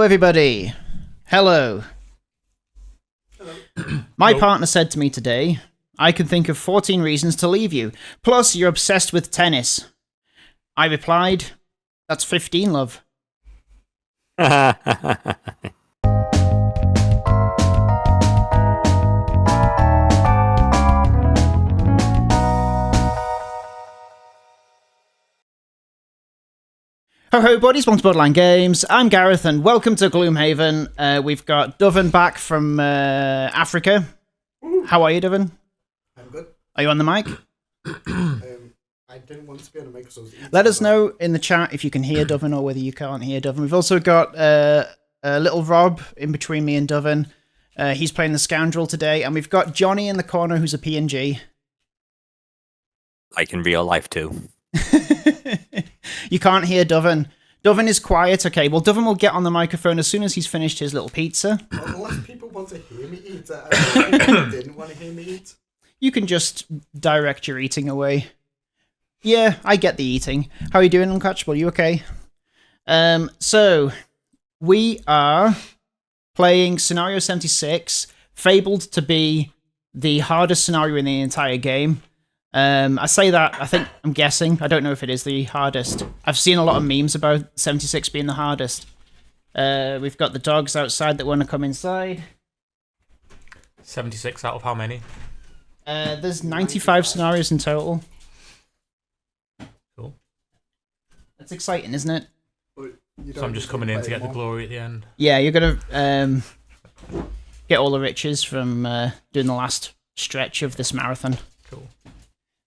everybody. Hello. Hello. My partner said to me today, I can think of 14 reasons to leave you. Plus, you're obsessed with tennis. I replied, that's 15, love. Ho ho buddies, welcome to Borderline Games. I'm Gareth and welcome to Gloomhaven. We've got Doven back from Africa. How are you, Doven? I'm good. Are you on the mic? I didn't want to be on the mic, so Let us know in the chat if you can hear Doven or whether you can't hear Doven. We've also got little Rob in between me and Doven. He's playing the Scoundrel today, and we've got Johnny in the corner who's a PNG. Like in real life too. You can't hear Doven. Doven is quiet. Okay, well, Doven will get on the microphone as soon as he's finished his little pizza. Unless people want to hear me eat. I didn't want to hear me eat. You can just direct your eating away. Yeah, I get the eating. How are you doing, Uncatchable? You okay? So, we are playing Scenario 76, fabled to be the hardest scenario in the entire game. I say that, I'm guessing. I don't know if it is the hardest. I've seen a lot of memes about 76 being the hardest. We've got the dogs outside that want to come inside. 76 out of how many? There's 95 scenarios in total. Cool. That's exciting, isn't it? So I'm just coming in to get the glory at the end. Yeah, you're going to get all the riches from doing the last stretch of this marathon. Cool.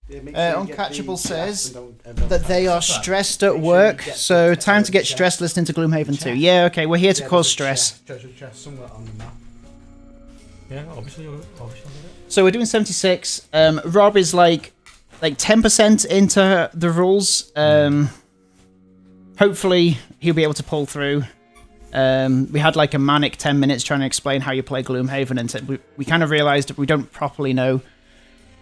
Uncatchable says that they are stressed at work, so time to get stressed listening to Gloomhaven 2. Yeah, okay, we're here to cause stress. Somewhere on the map. Yeah, obviously. So we're doing 76. Rob is like 10% into the rules. Hopefully he'll be able to pull through. We had like a manic 10 minutes trying to explain how you play Gloomhaven, and we kind of realised we don't properly know.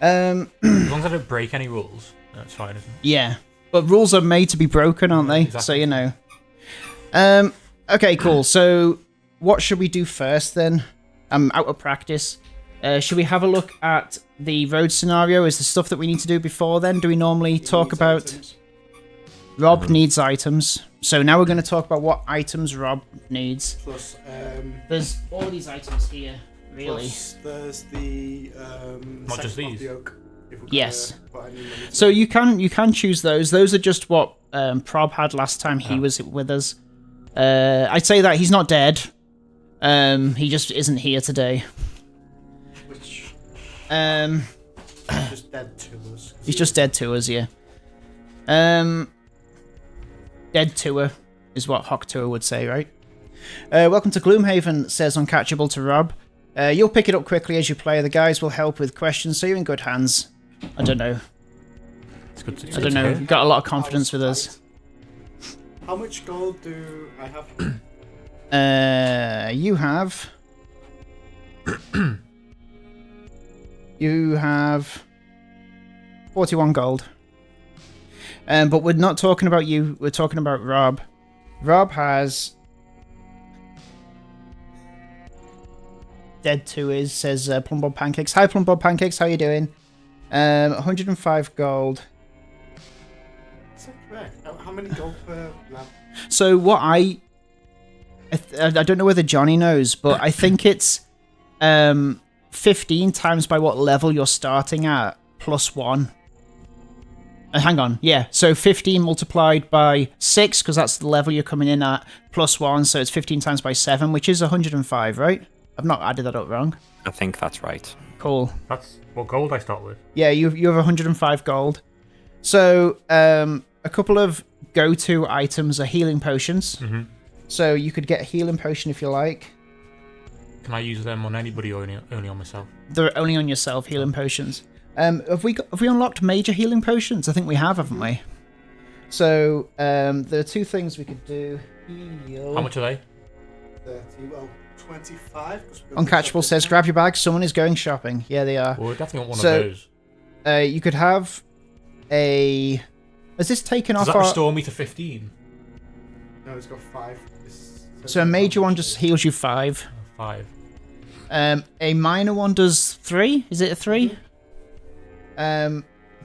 As long as I don't break any rules, that's fine, isn't it? Yeah, but rules are made to be broken, aren't they? Exactly. So you know. Okay, cool. So what should we do first then? I'm out of practice. Should we have a look at the road scenario? Is the stuff that we need to do before then? Do we normally talk about... Items. Rob needs items. So now we're going to talk about what items Rob needs. Plus, There's all these items here, really. plus there's the Not just second these. of the oak, if we Yes. put any money to So it. you can choose those. Those are just what Prob had last time he was with us. I'd say that he's not dead. He just isn't here today. Which He's just dead to us. just dead to us, yeah. Dead to her is what Hawk Tour would say, right? Welcome to Gloomhaven, says Uncatchable to Rob. You'll pick it up quickly as you play. The guys will help with questions, so you're in good hands. I don't know. It's good to, I don't know. You've got a lot of confidence with us. How much gold do I have? You have... you have 41 gold. But we're not talking about you, we're talking about Rob. Rob has... Dead to his, says Plumbob Pancakes. Hi Plumbob Pancakes, how you doing? 105 gold. Is that correct? How many gold per lamp? So what I don't know whether Johnny knows, but I think it's 15 times by what level you're starting at, plus 1. Hang on, yeah. So 15 multiplied by 6, because that's the level you're coming in at, plus 1, so it's 15 times by 7, which is 105, right? I've not added that up wrong. I think that's right. Cool. That's what gold I start with. Yeah, you have 105 gold. So a couple of go-to items are healing potions. Mm-hmm. So you could get a healing potion if you like. Can I use them on anybody or only on myself? They're only on yourself, healing potions. Have we unlocked major healing potions? I think we have, haven't we? So there are two things we could do. Heal. How much are they? 30, well, 25. 'cause we're Uncatchable says, grab your bag, someone is going shopping. Yeah, they are. Well, I definitely want one So, of those. You could have Has this taken Does off that our... restore me to 15? No, it's got 5. It's So a major one just heals you 5. 5. A minor one does 3. Is it a 3?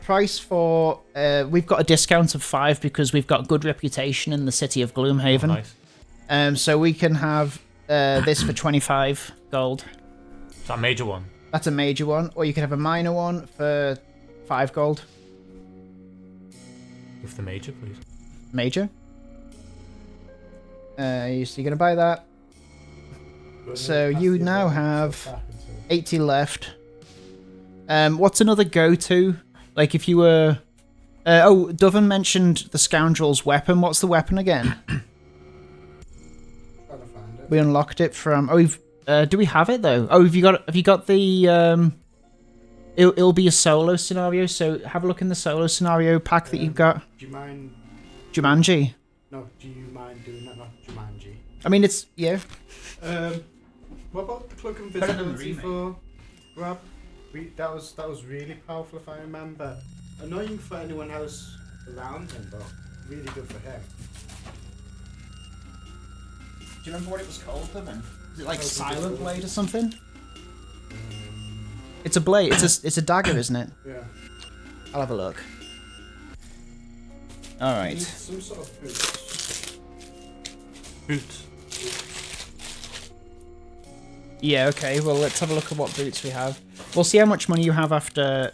Price for we've got a discount of 5 because we've got good reputation in the city of Gloomhaven. Oh, nice. So we can have this for 25 gold. Is that a major one? That's a major one, or you can have a minor one for 5 gold. With the major, please. Major. So you're gonna buy that. So you now have 80 left. What's another go-to? Like if you were... Doven mentioned the Scoundrel's weapon. What's the weapon again? We unlocked it from... do we have it though? Oh, have you got the... It'll be a solo scenario, so have a look in the solo scenario pack that you've got. Do you mind... Jumanji. No, do you mind doing that? Not Jumanji. I mean, it's... Yeah. What about the cloak of Better than the invisibility remake. for Rob? That was really powerful if I remember. Annoying for anyone else around him, but really good for him. Do you remember what it was called, Doven? Is it like Oh, Silent Blade or something? It's a blade. It's a dagger, isn't it? Yeah. I'll have a look. All right. Need some sort of boots. Boots. Yeah. Okay. Well, let's have a look at what boots we have. We'll see how much money you have after.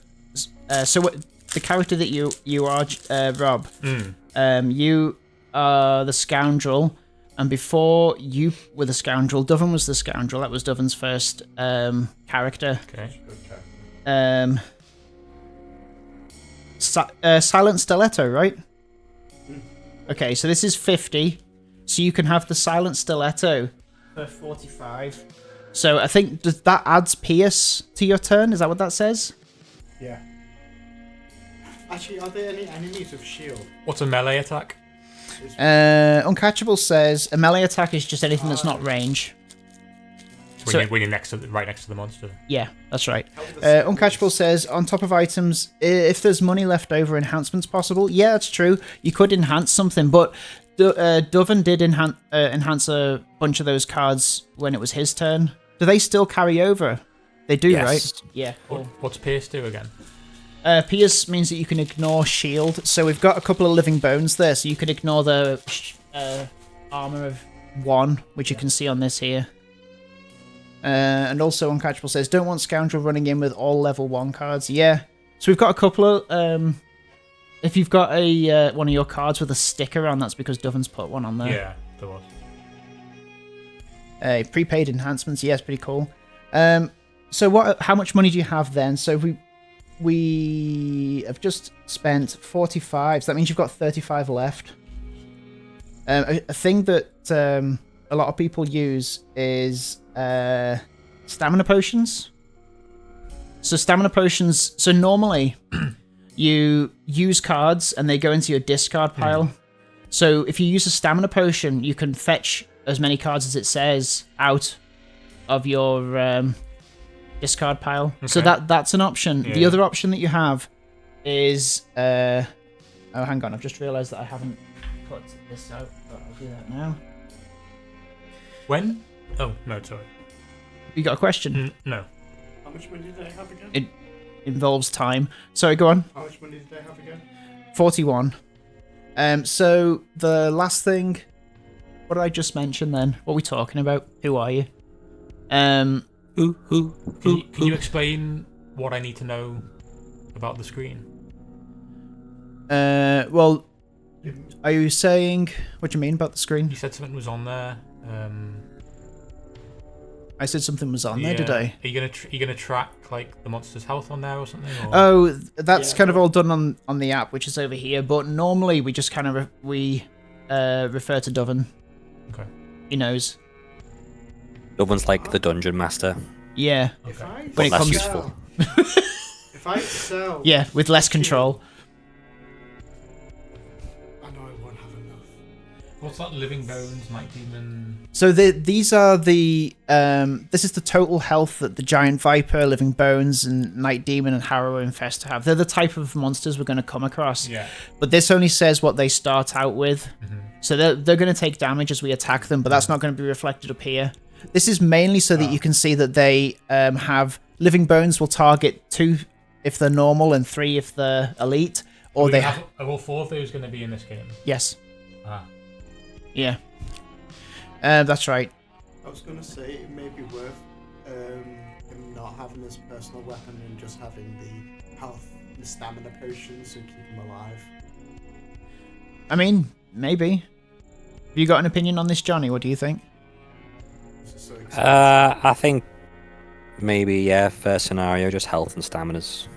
So what, the character that you are, Rob. You are the Scoundrel, and before you were the Scoundrel, Doven was the Scoundrel. That was Doven's first character. Okay. Silent Stiletto, right? Okay, so this is 50. So you can have the Silent Stiletto for 45. So I think that adds Pierce to your turn. Is that what that says? Yeah. Actually, are there any enemies with shield? What's a melee attack? Uncatchable says a melee attack is just anything that's not range. When you're right next to the monster. Yeah, that's right. Uncatchable says, on top of items, if there's money left over, enhancements possible. Yeah, that's true. You could enhance something, but Doven did enhance a bunch of those cards when it was his turn. Do they still carry over? They do, Yes. right? Yeah. Cool. What's Pierce do again? Pierce means that you can ignore shield. So we've got a couple of living bones there, so you can ignore the armor of 1, which you can see on this here. And also Uncatchable says, don't want Scoundrel running in with all level 1 cards. Yeah. So we've got a couple of... if you've got a one of your cards with a sticker on, that's because Doven's put one on there. Yeah, there was. Prepaid enhancements, yes, pretty cool. So how much money do you have then? So we have just spent 45, so that means you've got 35 left. A thing that a lot of people use is stamina potions. So stamina potions, so normally you use cards and they go into your discard pile. So if you use a stamina potion, you can fetch as many cards as it says out of your discard pile. Okay. So that's an option. Yeah. The other option that you have is oh, hang on, I've just realised that I haven't put this out, but I'll do that now. When? Oh, no, sorry. You got a question? No. How much money did they have again? It involves time. Sorry, go on. How much money did they have again? 41. So the last thing, what did I just mention then? What are we talking about? Who are you? Can you explain what I need to know about the screen? Well, are you saying... What do you mean about the screen? You said something was on there. I said something was on there, did I? Are you gonna track like the monster's health on there or something? Or? Oh, that's kind of all done on the app, which is over here. But normally we just kind of refer to Doven. Okay. He knows. Doven's like the dungeon master. Yeah. Okay. When it less comes useful. If I sell... Yeah, with less control. I know I won't have enough. What's that? Living Bones, Night Demon... So these are the... this is the total health that the Giant Viper, Living Bones, and Night Demon and Harrow Infest have. They're the type of monsters we're going to come across. Yeah. But this only says what they start out with. Mm-hmm. So they're going to take damage as we attack them, but that's not going to be reflected up here. This is mainly so that you can see that they have living bones will target 2 if they're normal and 3 if they're elite. Or they have. Are all 4 of those going to be in this game? Yes. Ah. Yeah. That's right. I was gonna say it may be worth him not having his personal weapon and just having the health and stamina potions to keep him alive. I mean, maybe. Have you got an opinion on this, Johnny? What do you think? I think maybe, yeah, first scenario, just health and staminas.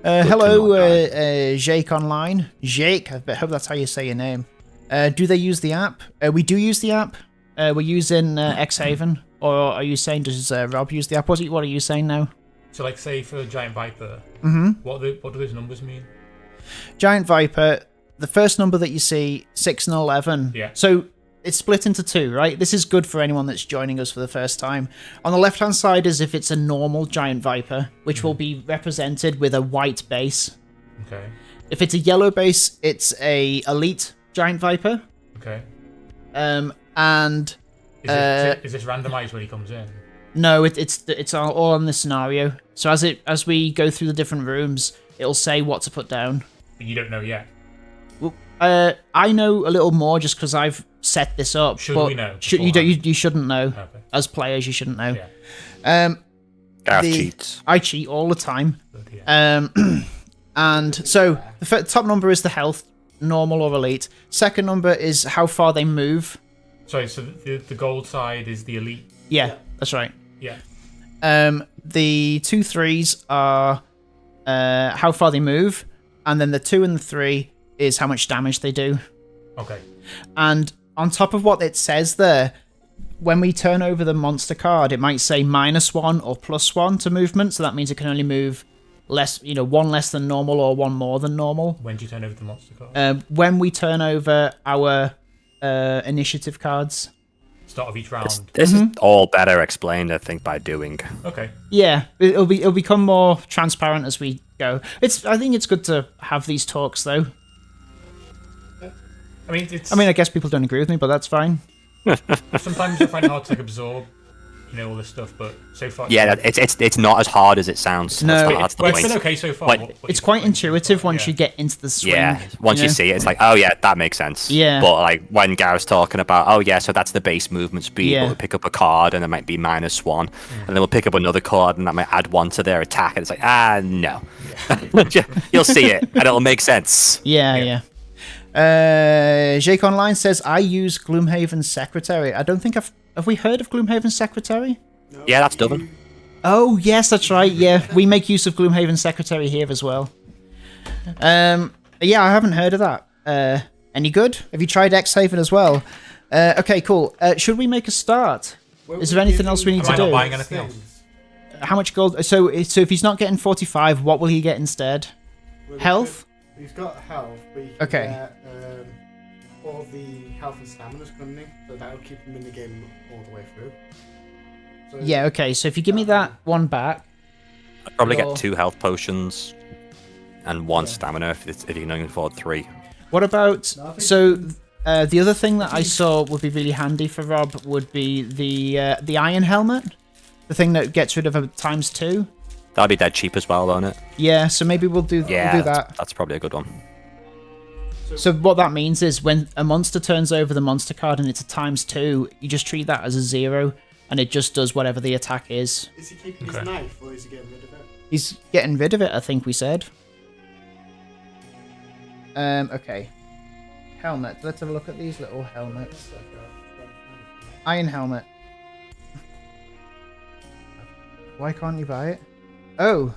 Hello, Jake Online. Jake, I hope that's how you say your name. Do they use the app? We do use the app. We're using Xhaven. Or are you saying, does Rob use the app? What are you saying now? So, like, say for Giant Viper, what do those numbers mean? Giant Viper, the first number that you see, 6 and 11. Yeah. So it's split into 2, right? This is good for anyone that's joining us for the first time. On the left-hand side is if it's a normal Giant Viper, which will be represented with a white base. Okay. If it's a yellow base, it's a elite Giant Viper. Okay. And is this randomized when he comes in? no, it's all on the scenario. So as we go through the different rooms, it'll say what to put down. But you don't know yet. Well, I know a little more just because I've set this up. Should but we know? You shouldn't know. Okay. As players, you shouldn't know. Yeah. Gareth cheats. I cheat all the time. But, yeah. And so the top number is the health, normal or elite. Second number is how far they move. Sorry, so the gold side is the elite. Yeah, that's right. Yeah. The 2 3s are how far they move, and then the 2 and the 3 is how much damage they do. Okay. And on top of what it says there, when we turn over the monster card, it might say -1 or +1 to movement, so that means it can only move less, 1 less than normal or 1 more than normal. When do you turn over the monster card? When we turn over our initiative cards. Start of each round. This is all better explained, I think, by doing. Okay. Yeah, it'll become more transparent as we go. I think it's good to have these talks though. I mean, I guess people don't agree with me, but that's fine. sometimes I find it hard to absorb, all this stuff. But so far, Yeah, it's not as hard as it sounds. No. That's the Well, point. it's been okay so far. But It's quite intuitive once you get into the swing. Yeah, once you see it, it's like, oh yeah, that makes sense. Yeah. But like when Gareth's talking about, oh yeah, so that's the base movement speed, Yeah. but we'll pick up a card and it might be -1, and then we'll pick up another card and that might add 1 to their attack, and it's like, no. You'll see it and it'll make sense. Yeah. Jake Online says, I use Gloomhaven Secretary. I don't think have we heard of Gloomhaven Secretary? No, Yeah, that's Dublin. Oh, yes, that's right. Yeah, we make use of Gloomhaven Secretary here as well. Yeah, I haven't heard of that. Any good? Have you tried Xhaven as well? Okay, cool. Should we make a start? Is there anything else we need to Am I not do? buying anything else? How much gold? So if he's not getting 45, what will he get instead? Health? He's got health, but he can Okay. get all the health and stamina, couldn't he? So that'll keep him in the game all the way through. So Yeah, okay. So if you give me that one back. I'd probably Your- get 2 health potions and 1 stamina if you can only afford 3. What about... No, I think- So the other thing that I saw would be really handy for Rob would be the iron helmet. The thing that gets rid of a ×2. That'll be dead cheap as well, won't it? Yeah, so maybe we'll do Yeah, that. that's probably a good one. So what that means is when a monster turns over the monster card and it's a ×2, you just treat that as a 0, and it just does whatever the attack is. Is he keeping Okay. his knife, or is he getting rid of it? He's getting rid of it, I think we said. Okay. Helmet. Let's have a look at these little helmets. Iron helmet. Why can't you buy it? Oh.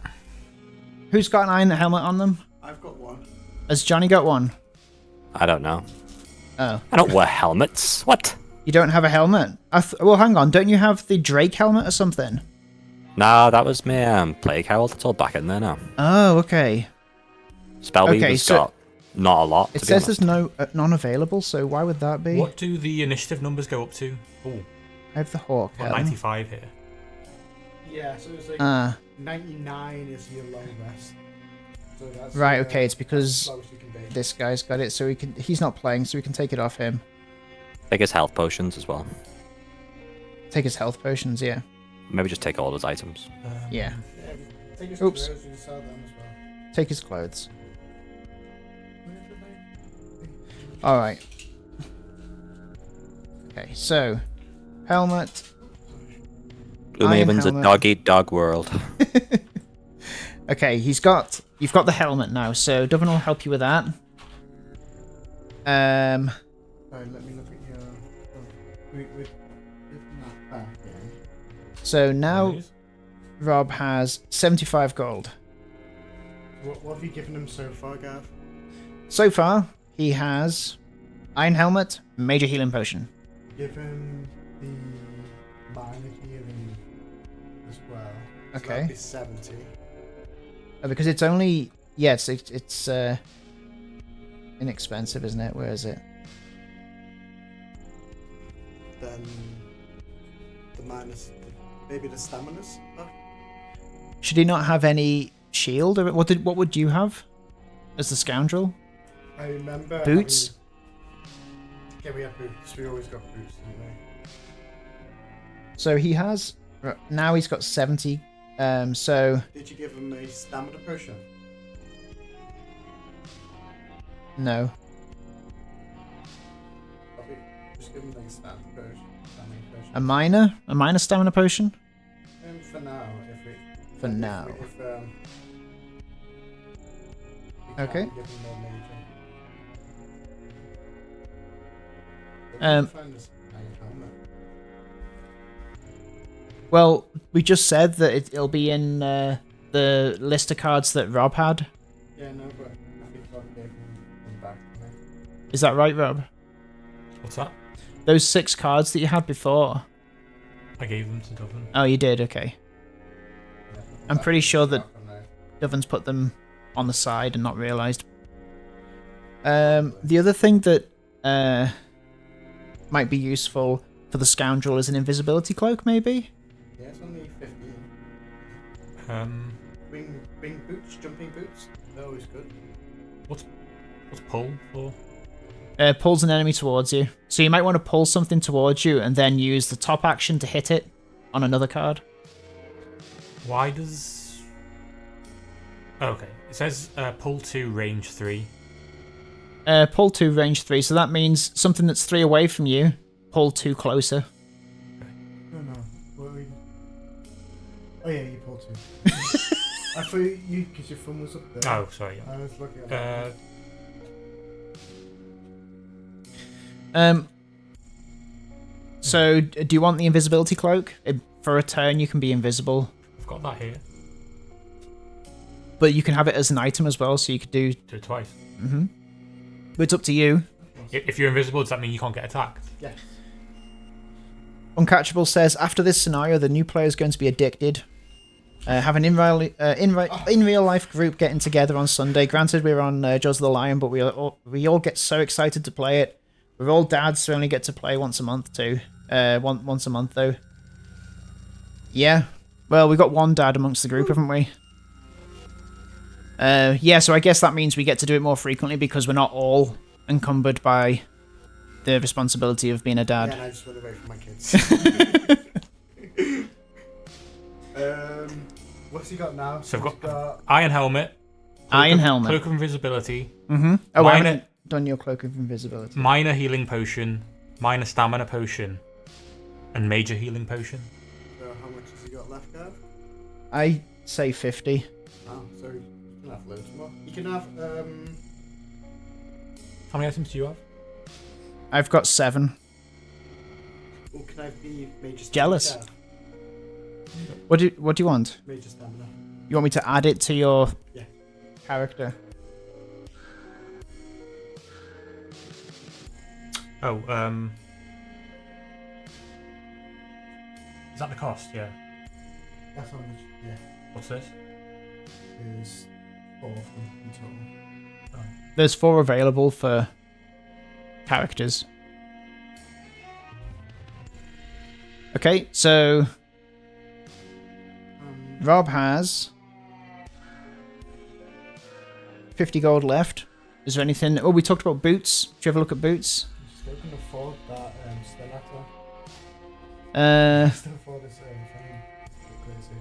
Who's got an iron helmet on them? I've got one. Has Johnny got one? I don't know. Oh. I don't wear helmets. What? You don't have a helmet? Well, hang on. Don't you have the Drake helmet or something? No, that was me Plague Herald. It's all back in there now. Oh, okay. Spellweaver's Okay, so- got not a lot. It to be says honest. there's none available, so why would that be? What do the initiative numbers go up to? Oh, I have the Hawk got helm. 95 here. Yeah, so it's like Ah. 99 is your long rest. So that's, Right, okay, it's that's because as slow as you can be. this guy's got it, so he's not playing, so we can take it off him. Take his health potions as well. Take his health potions, yeah. Maybe just take all his items. Yeah. Yeah, take his Oops. clothes, you can sell them as well. Take his clothes. Alright. Okay, so helmet. Gloomhaven's a helmet. dog-eat-dog world. Okay, you've got the helmet now, so Duvan will help you with that. Sorry, let me look at your. With that back in. So now Rob has 75 gold. What have you given him so far, Gav? So far, he has Iron Helmet, Major Healing Potion. Give him the minor healing as well. So Okay. that'd be 70. Because it's only it's inexpensive, isn't it? Where is it? Then the minus, maybe the stamina's back. Should he not have any shield? Or what would you have as the Scoundrel? I remember. Boots? Yeah, we have boots. We always got boots, didn't we? So he has now he's got 70. So Did you give him a stamina potion? no. Probably just give him the stamina potion. A minor stamina potion. For now, if we. For now. We Okay. Give him more major. Um, Find this iron helmet. Well, we just said that it'll be in the list of cards that Rob had. Yeah, no, but I think God gave them back to me. Is that right, Rob? What's that? Those 6 cards that you had before. I gave them to Duvan. Oh, you did. Okay. Yeah, I'm pretty sure that back from there. Duvan's put them on the side and not realised. The other thing that might be useful for the Scoundrel is an invisibility cloak, maybe? Yeah, it's only 15. Bring boots, jumping boots. They're always good. What's pull for? Pulls an enemy towards you. So you might want to pull something towards you and then use the top action to hit it on another card. Why does? Oh, okay. It says pull 2, range 3. Pull 2, range 3. So that means something that's 3 away from you, pull 2 closer. No. What are we... Oh yeah, you pulled 2. I thought you, because your phone was up there. Oh, sorry. Yeah. I was looking at that. So do you want the invisibility cloak? For a turn, you can be invisible, I've got that here. but you can have it as an item as well. So you could do. Do it twice. But it's up to you. If you're invisible, does that mean you can't get attacked? Yeah. Uncatchable says after this scenario, the new player is going to be addicted. Have an in real life group getting together on Sunday. Granted, we're on Jaws of the Lion, but we all get so excited to play it. We're all dads, so we only get to play once a month too. Once a month though. Yeah. Well, we got one dad amongst the group, haven't we? Yeah. So I guess that means we get to do it more frequently because we're not all encumbered by the responsibility of being a dad. Yeah, and I just went away from my kids. What's he got now? So I've He's got Iron Helmet. Iron Helmet. Cloak of Invisibility. Mm-hmm. Oh, I Minor- haven't done your Cloak of Invisibility. Minor Healing Potion. Minor Stamina Potion. And Major Healing Potion. So how much has he got left, Gav? I say 50. Oh, so you can have loads more. You can have, How many items do you have? I've got 7. oh, can I be major stamina? Jealous. Gav? What do you want? Major stamina. You want me to add it to your Yeah. character? Oh, is that the cost? Yeah. That's how much, yeah. What's this? There's 4 of them in total. There's 4 available for characters. Okay, so Rob has 50 gold left. Is there anything? Oh, we talked about boots. Did you ever look at boots? Still can afford that stiletto. Still afford this thing. Crazy.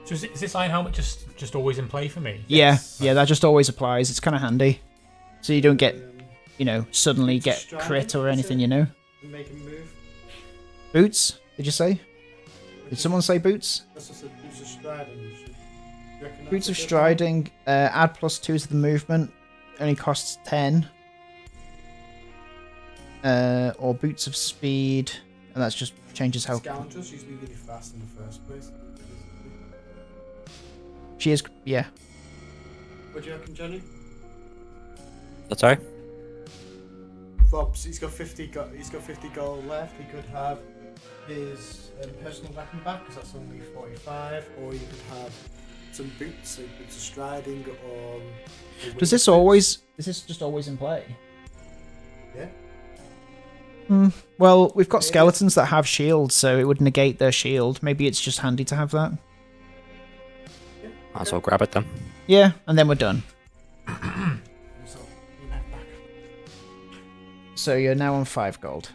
So is this iron helmet just always in play for me? Yeah, yeah, that just always applies. It's kind of handy. So you don't get, suddenly get Striding, crit or is anything, it? you know? Make him move. Boots, did you say? Did someone say boots? That's just boots of striding. You reckon Boots of that's a good striding, add +2 to the movement, only costs 10. Or boots of speed, and that's just changes one? how... Scoundrel's usually really fast in the first place. She is, yeah. What do you reckon, Johnny? Sorry? Rob's, he's got 50 gold left. He could have his personal weapon back because that's only 45, or you could have some boots, like boots of striding, or Is this just always in play? Yeah. Well, we've got skeletons that have shields, so it would negate their shield. Maybe it's just handy to have that. Might as well grab it then. Yeah, and then we're done. So you're now on 5 gold.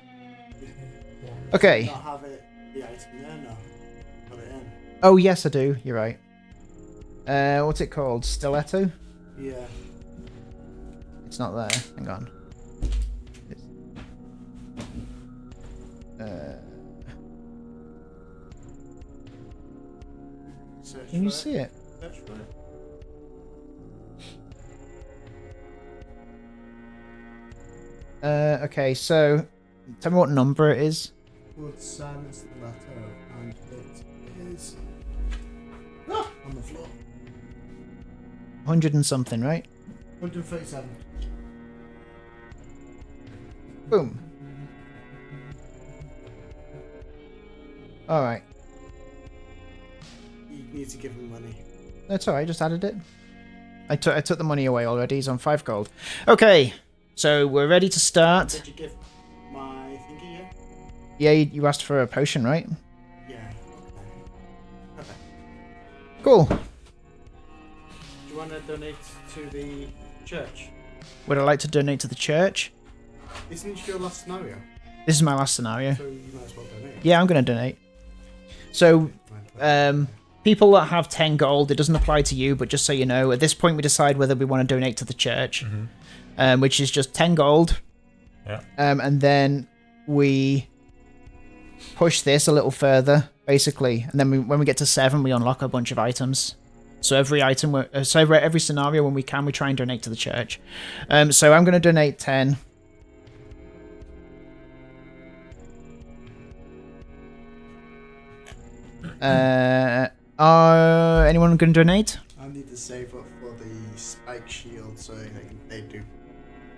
Okay. Not have it, the item there, no. Put it in. Oh, yes, I do. You're right. What's it called? Stiletto? Yeah. It's not there. Hang on. Search Can you for see it? Search for it. Okay, so tell me what number it is. Would silence the letter, and it is on the floor. 100 and something, right? 137. Boom. Alright. You need to give him money. That's alright, just added it. I took the money away already, he's on 5 gold. Okay, so we're ready to start. Did you give my thingy yet? Yeah, you asked for a potion, right? Yeah. Okay. Cool. Do you want to donate to the church? Would I like to donate to the church? Isn't your last scenario? This is my last scenario. So you might as well donate. Yeah, I'm going to donate. So, people that have 10 gold, it doesn't apply to you, but just so you know, at this point we decide whether we want to donate to the church, which is just 10 gold. Yeah. And then we push this a little further, basically, and then when we get to 7, we unlock a bunch of items. So every item, every scenario, when we can, we try and donate to the church. So I'm going to donate 10. Anyone going to donate? I need to save up for the spike shield so they do.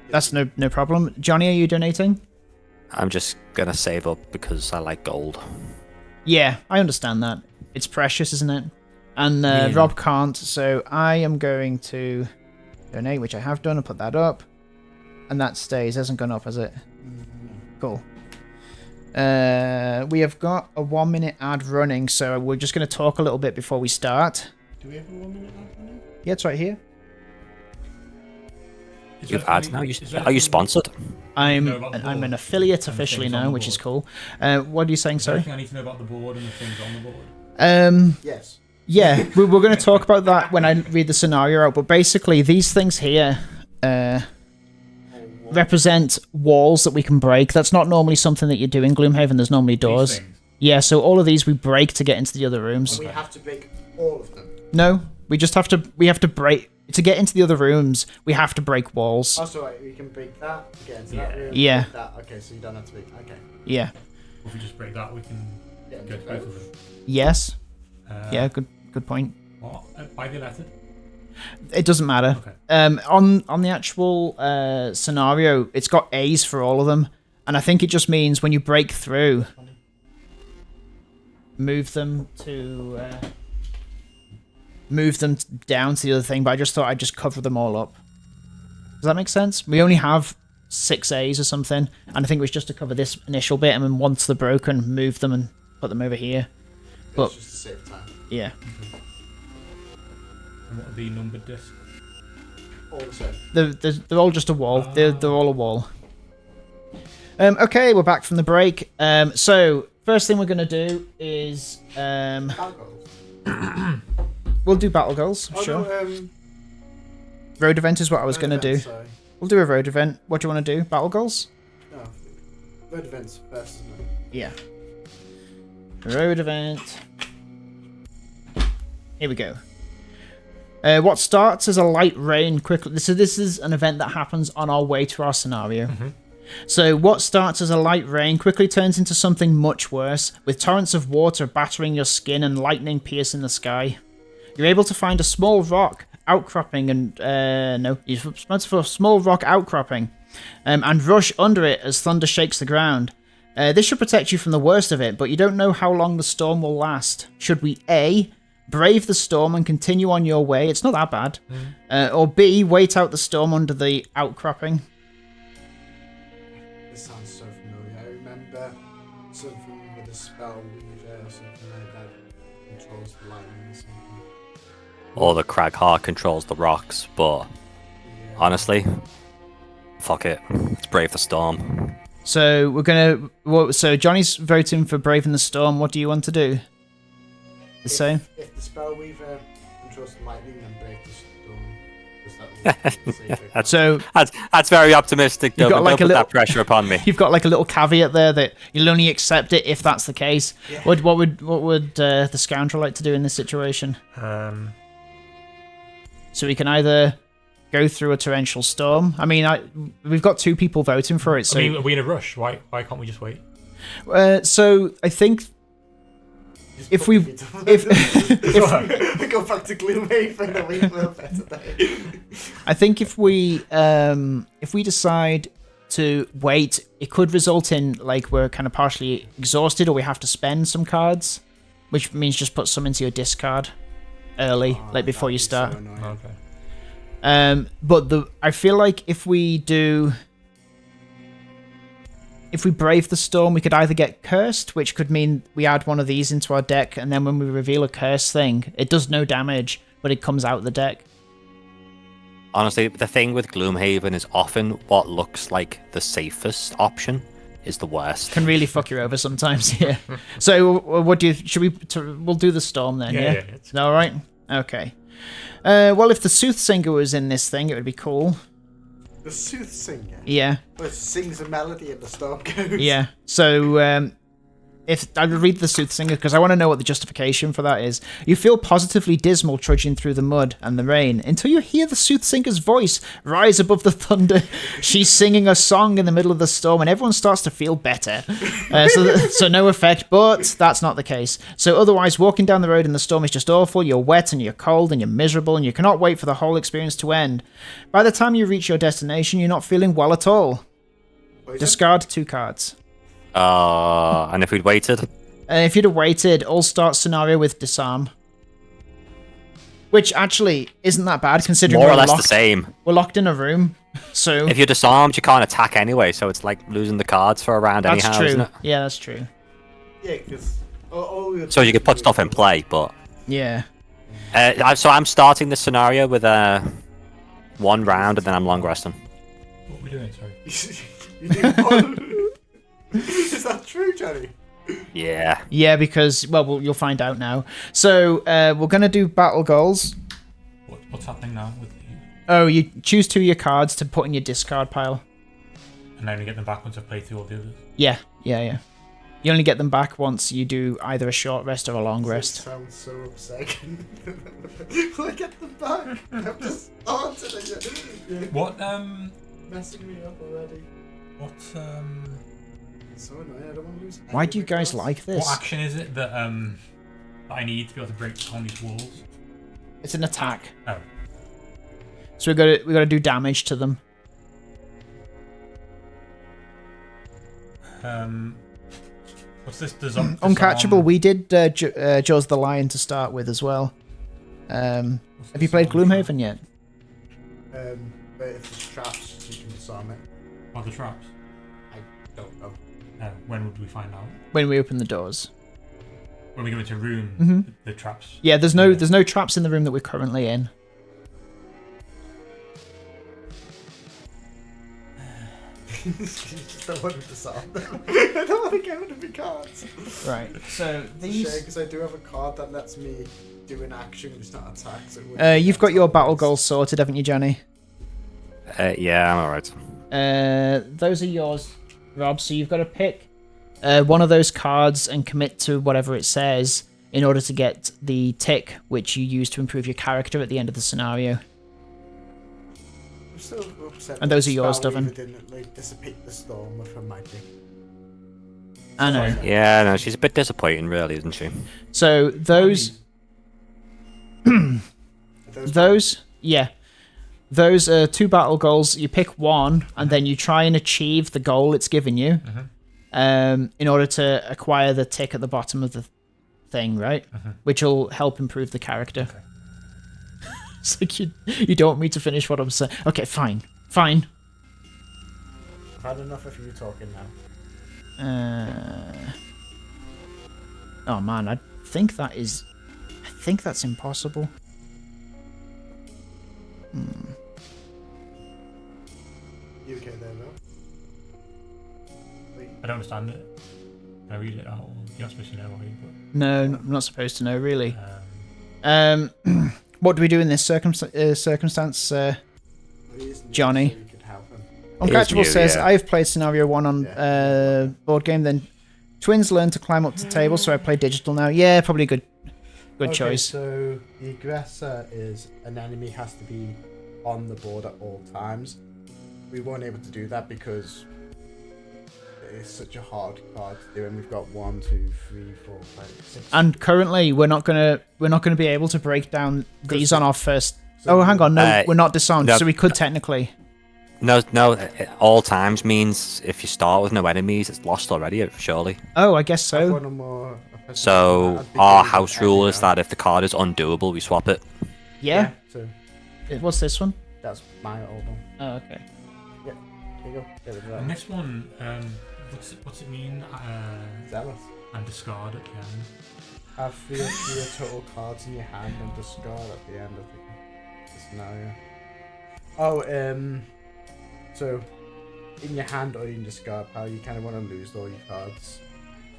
That's no problem. Johnny, are you donating? I'm just gonna save up because I like gold. Yeah, I understand that. It's precious, isn't it? And Rob can't, so I am going to donate, which I have done, and put that up. And that stays. Hasn't gone up, has it? Cool. We have got a 1-minute ad running, so we're just going to talk a little bit before we start. Do we have a 1-minute ad running? Yeah, it's right here. You have ads now? Are you sponsored? I'm an affiliate officially now, which is cool. What are you saying, sorry? I need to know about the board and the things on the board. Yes. Yeah, we're going to talk about that when I read the scenario out, but basically these things here represent walls that we can break. That's not normally something that you do in Gloomhaven. There's normally doors. Yeah, so all of these we break to get into the other rooms. And we have to break all of them. No, we have to break to get into the other rooms. We have to break walls. Oh, so we can break that to get into that room. Yeah. Break that. Okay, so you don't have to break. Okay. Yeah. If we just break that, we can go to both of them. Yes. Yeah. Good point. What? By the letter? It doesn't matter. Okay. On the actual scenario, it's got A's for all of them, and I think it just means when you break through, move them down to the other thing. But I just thought I'd just cover them all up. Does that make sense? We only have 6 A's or something, and I think it was just to cover this initial bit, and then once they're broken, move them and put them over here. But It's just to save time. yeah. And what are the numbered discs? all the same. They're all just a wall. They're all a wall. Okay, we're back from the break. So first thing we're gonna do is we'll do battle goals. Oh, Sure. no, Road event is what I was gonna do. Sorry. We'll do a road event. What do you want to do? Battle goals? No, road events first, isn't it? Yeah. Road event. Here we go. What starts as a light rain quickly. This is an event that happens on our way to our scenario. So what starts as a light rain quickly turns into something much worse, with torrents of water battering your skin and lightning piercing the sky. You're able to find a small rock outcropping and you're responsible for a small rock outcropping and rush under it as thunder shakes the ground. This should protect you from the worst of it, but you don't know how long the storm will last. Should we A, brave the storm and continue on your way? It's not that bad. Or B, wait out the storm under the outcropping? This sounds so familiar. I remember something with a spell weaver or something like that controls the lightning or something. Or the crag heart controls the rocks, but honestly, fuck it. Let's brave the storm. So we're gonna. So Johnny's voting for braving the storm. What do you want to do? The same. If the spell weaver controls the lightning, then brave the storm. So That's very optimistic, though. You've got Don't like a put little- that pressure upon me. you've got like a little caveat there that you'll only accept it if that's the case. Yeah. What would the scoundrel like to do in this situation? So we can either go through a torrential storm. I mean, we've got 2 people voting for it. So I mean, are we in a rush? Why can't we just wait? so I think if we we go back to Gloomhaven and we will better day. I think if we decide to wait, it could result in like we're kind of partially exhausted or we have to spend some cards, which means just put some into your discard early, like before you start. Okay. But I feel like if we brave the storm, we could either get cursed, which could mean we add one of these into our deck, and then when we reveal a curse thing, it does no damage, but it comes out of the deck. Honestly, the thing with Gloomhaven is often what looks like the safest option is the worst. Can really fuck you over sometimes. Yeah. So what do you? Should we? We'll do the storm then. Yeah. It's All right. Okay. Well, if the soothsinger was in this thing, it would be cool. The soothsinger. Yeah. Well, it sings a melody and the storm goes. Yeah. So, if I would read the soothsinger because I want to know what the justification for that is. You feel positively dismal trudging through the mud and the rain until you hear the soothsinger's voice rise above the thunder. She's singing a song in the middle of the storm, and everyone starts to feel better. So no effect, but that's not the case. So otherwise, walking down the road in the storm is just awful. You're wet and you're cold and you're miserable, and you cannot wait for the whole experience to end. By the time you reach your destination, you're not feeling well at all. Discard 2 cards. And if we'd waited, If you'd have waited, all start scenario with disarm. Which actually isn't that bad considering more or we're less locked, the same. we're locked in a room. So If you're disarmed, you can't attack anyway, so it's like losing the cards for a round that's anyhow, true. isn't it? Yeah, that's true. Yeah, because. So you could put stuff in play, but Yeah. so I'm starting this scenario with 1 round, and then I'm long resting. what are we doing? Sorry. You do one. Is that true, Johnny? Yeah. Yeah, because well, you'll find out now. So we're gonna do battle goals. What's happening now with the... Oh, you choose 2 of your cards to put in your discard pile. And I only get them back once I've played through all the others? Yeah. You only get them back once you do either a short rest or a long rest. Sounds so upsetting. I get them back. I'm just started and you're What, messing me up already. What, So annoying. I don't want to lose. Why do you guys like this? what action is it that I need to be able to break down these walls? It's an attack. Oh. So we got to do damage to them. What's this disarm? Uncatchable. We did Jaws the Lion to start with as well. Have you played Gloomhaven yet? But if there's traps, you can disarm it. Are the traps? I don't know. When would we find out? When we open the doors. When we go into a room, Mhm. the traps. Yeah, there's no traps in the room that we're currently in. You just don't want to disarm them. I don't want to get rid of your cards. Right. So Because I do have a card that lets me do an action, it's not attack. So it wouldn't be you've got attack your battle based. goals sorted, haven't you, Johnny? Yeah, I'm alright. Those are yours, Rob. So you've got to pick one of those cards and commit to whatever it says in order to get the tick, which you use to improve your character at the end of the scenario. I'm still upset And those are yours, Spellweaver Duffin. didn't like dissipate the storm with her magic. I know. Yeah, no, she's a bit disappointing, really, isn't she? So those are 2 battle goals. You pick one, and then you try and achieve the goal it's given you, in order to acquire the tick at the bottom of the thing, right? Which will help improve the character. Okay. It's like you don't want me to finish what I'm saying. Okay, fine. I've had enough of you talking now. Oh man, I think that's impossible. You okay there, Will? Wait, I don't understand it. Can I read it out? You're not supposed to know, are you? No, I'm not supposed to know, really. But, What do we do in this circumstance? well, he is new, Johnny. so you could help him. Uncatchable new, says, yeah. I've played Scenario 1 on Yeah. board game, then twins learn to climb up the table, so I play digital now. Yeah, probably good Okay, choice. So the aggressor is an enemy has to be on the board at all times. We weren't able to do that because it's such a hard card to do, and we've got 1, 2, 3, 4, 5, 6. And currently, we're not gonna be able to break down these on our first. So- Oh, hang on, no, we're not disarmed, no. so we could technically. No, all times means if you start with no enemies, it's lost already, surely. Oh, I guess Have so. one or more offensive So I'd be our good with house any rule is now. that if the card is undoable, we swap it. Yeah. So What's this one? that's my old one. Oh, okay. Here you go. Get rid of and that. this one, what's it mean? Zealous. And discard at the end. Have 3 of your total cards in your hand and discard at the end of the scenario. Oh, so in your hand or in discard pile, you kind of want to lose all your cards.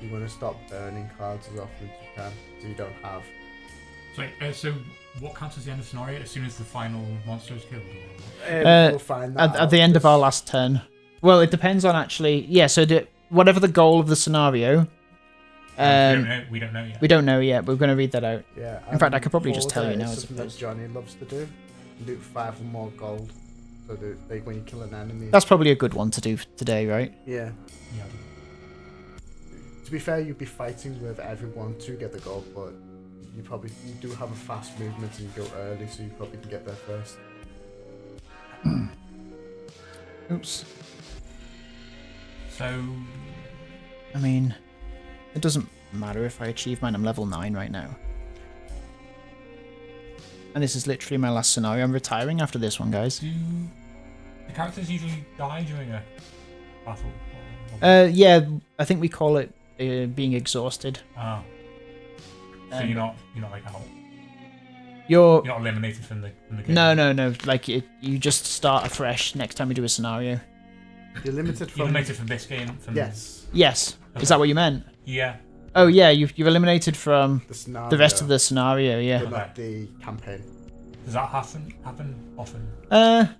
You want to stop burning cards as often as you can, so you don't have. So what counts as the end of the scenario? As soon as the final monster is killed? Or what? We'll find that At out, the end of our 'cause- last turn. Well, it depends on actually. Yeah. So whatever the goal of the scenario. We don't know yet. We don't know yet. We're going to read that out. Yeah. In fact, I could probably just tell you Forza now is as something that opposed- Johnny loves to do. Loot 5 or more gold. So that, like when you kill an enemy. That's probably a good one to do today, right? Yeah. Yeah. To be fair, you'd be fighting with everyone to get the gold, but you do have a fast movement and you go early, so you probably can get there first. Oops. So I mean, it doesn't matter if I achieve mine. I'm level 9 right now. And this is literally my last scenario. I'm retiring after this one, guys. do the characters usually die during a battle? Or- Yeah, I think we call it being exhausted. Ah. So Um, you're not like out. You're You're not eliminated from the game. no. Like you just start afresh next time you do a scenario. You're limited You're from. eliminated from this game. Yes. Yes. Is that what you meant? Yeah. Oh yeah, you've eliminated from The scenario. the rest of the scenario. Yeah. But not the campaign. Does that happen often?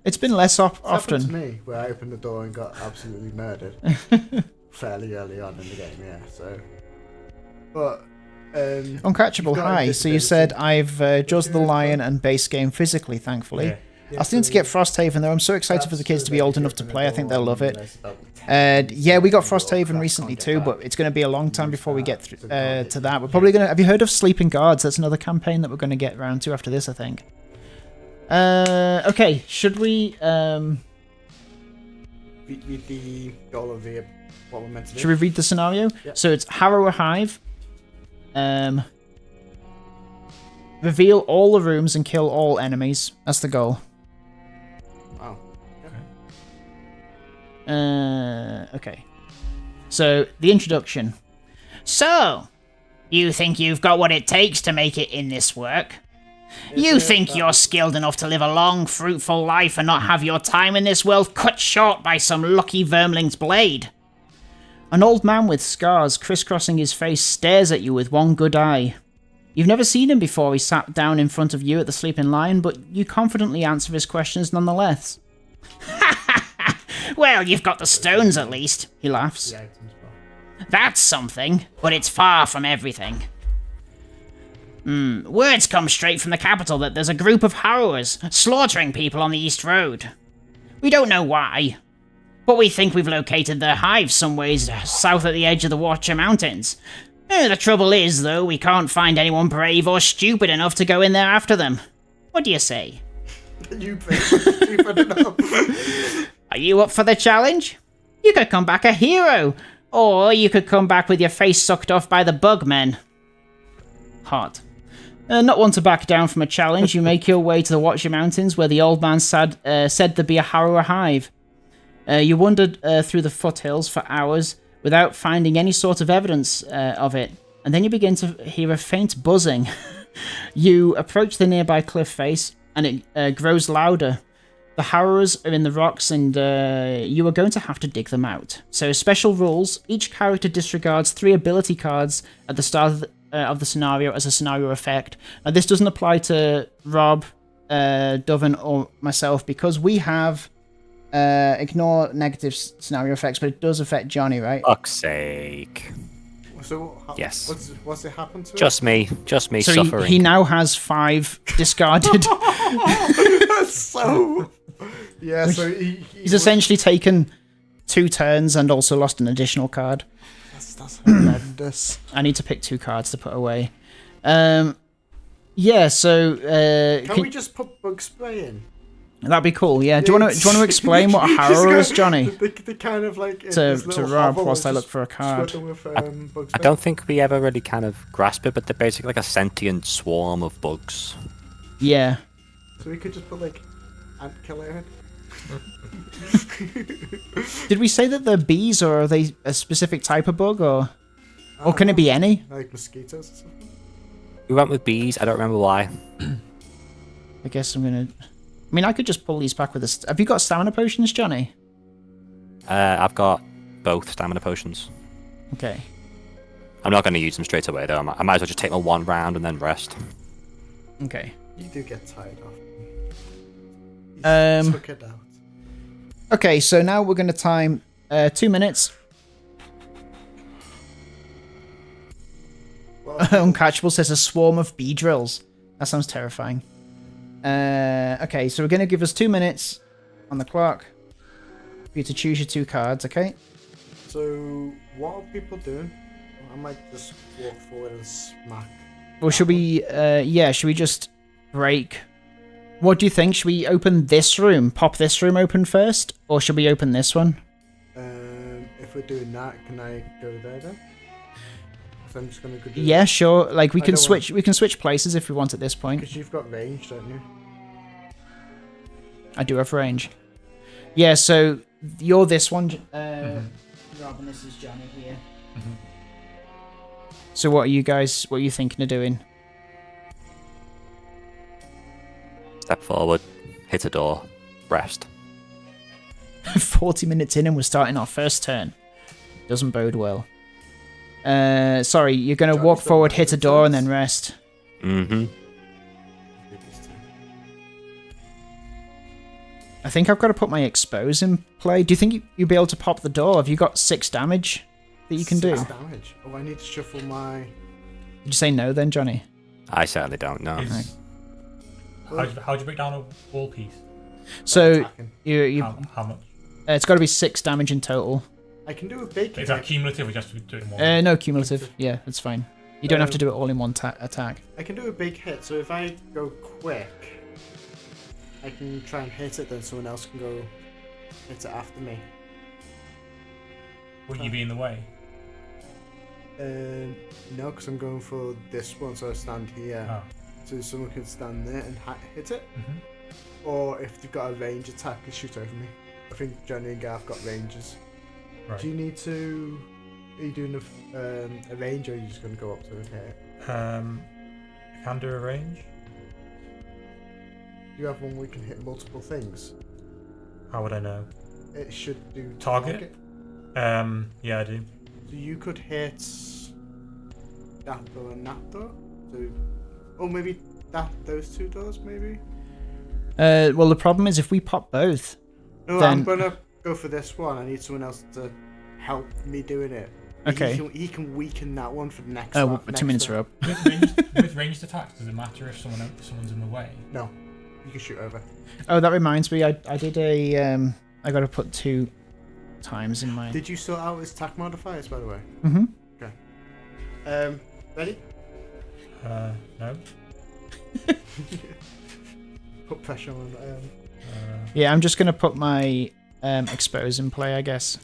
It's been less It's happened often. to me, where I opened the door and got absolutely murdered fairly early on in the game. Yeah. So. But. Uncatchable, You've got hi. So you said invisibility. I've Jaws of the Lion and base game physically, thankfully. Yeah. I still need to get Frosthaven though. I'm so excited for the kids to be old enough to play. I think they'll love it. Yeah, we got Frosthaven recently too, but it's going to be a long time before we get to that. We're probably going to. Have you heard of Sleeping Guards? That's another campaign that we're going to get around to after this, I think. Okay, should we? Read the goal of the what we're meant to do. Should we read the scenario? Yeah. So it's harrow a hive. Reveal all the rooms and kill all enemies. That's the goal. Oh. Okay. So, the introduction. So, you think you've got what it takes to make it in this work? You think you're skilled enough to live a long, fruitful life and not have your time in this world cut short by some lucky vermling's blade? An old man with scars crisscrossing his face stares at you with one good eye. You've never seen him before he sat down in front of you at the Sleeping Lion, but you confidently answer his questions nonetheless. Well, you've got the stones at least, he laughs. That's something, but it's far from everything. Words come straight from the capital that there's a group of harrowers slaughtering people on the East Road. We don't know why, but we think we've located their hive some ways south at the edge of the Watcher Mountains. The trouble is, though, we can't find anyone brave or stupid enough to go in there after them. What do you say? You stupid enough. Are you up for the challenge? You could come back a hero, or you could come back with your face sucked off by the bugmen. Hot. Not one to back down from a challenge, you make your way to the Watcher Mountains, where the old man said there'd be a harrower hive. You wandered through the foothills for hours without finding any sort of evidence of it, and then you begin to hear a faint buzzing. You approach the nearby cliff face, and it grows louder. The harrowers are in the rocks, and you are going to have to dig them out. So, special rules: each character disregards 3 ability cards at the start of the scenario as a scenario effect. Now, this doesn't apply to Rob, Doven, or myself, because we have ignore negative scenario effects, but it does affect Johnny, right? Fuck's sake. So, yes. What's it happened to? Just me So suffering. he now has 5 discarded. So yeah, so he's essentially taken 2 turns and also lost an additional card. That's horrendous. I need to pick 2 cards to put away. Yeah, so can we just put bug spray in? That'd be cool. Yeah. Do you want to explain what a harrower is, Johnny? The kind of like to Rob whilst I look for a card. With, I don't think we ever really kind of grasp it, but they're basically like a sentient swarm of bugs. Yeah. So we could just put like ant killer in. Did we say that they're bees, or are they a specific type of bug, or can it be any? Like mosquitoes or something? We went with bees. I don't remember why. I guess I'm gonna. I mean, I could just pull these back with a. Have you got stamina potions, Johnny? I've got both stamina potions. Okay. I'm not going to use them straight away, though. I might as well just take my 1 round and then rest. Okay. You do get tired often. Took it out. Okay, so now we're going to time 2 minutes. Well, Uncatchable says a swarm of bee drills. That sounds terrifying. Okay, so we're going to give us 2 minutes on the clock for you to choose your 2 cards, okay? So, what are people doing? I might just walk forward and smack. Or should we, should we just break? What do you think? Should we open this room? Pop this room open first? Or should we open this one? If we're doing that, can I go there then? So I'm just gonna go do Yeah, sure. Like we can switch. We can switch places if we want at this point. Because you've got range, don't you? I do have range. Yeah. So you're this one, Rob, and this is Johnny here. Mm-hmm. So what are you guys? What are you thinking of doing? Step forward, hit a door, rest. 40 minutes in and we're starting our first turn. Doesn't bode well. Sorry, you're going to walk forward, hit a door, and then rest. Mm-hmm. I think I've got to put my expose in play. Do you think you'll be able to pop the door? Have you got 6 damage that you can do? 6 damage? Oh, I need to shuffle my... Did you say no then, Johnny? I certainly don't know. How'd you break down a wall piece? So, you How much? it's got to be 6 damage in total. I can do a big Is that hit. cumulative or just do it more? No, cumulative. Yeah, that's fine. You don't have to do it all in one attack. I can do a big hit, so if I go quick, I can try and hit it, then someone else can go hit it after me. Will you be in the way? No, because I'm going for this one, so I stand here. Oh. So someone can stand there and hit it. Mm-hmm. Or if they've got a range attack, they shoot over me. I think Johnny and Garth got ranges. Right. Do you need to... Are you doing a range, or are you just going to go up to a hit? I can do a range. you have one where you can hit multiple things? How would I know? It should do Target? Yeah, I do. So you could hit that door and that door. So, or maybe those two doors, maybe. Well, the problem is if we pop both. No, then... I'm gonna go for this one. I need someone else to help me doing it. Okay. He can weaken that one for the next. Oh, one, 2 minutes are up. With ranged attacks, does it matter if someone's in the way? No, you can shoot over. Oh, that reminds me. I did a I got to put 2 times in my. Did you sort out his attack modifiers, by the way? Mm-hmm. Okay. Ready? No. Put pressure on. Yeah, I'm just gonna put my expose in play, I guess,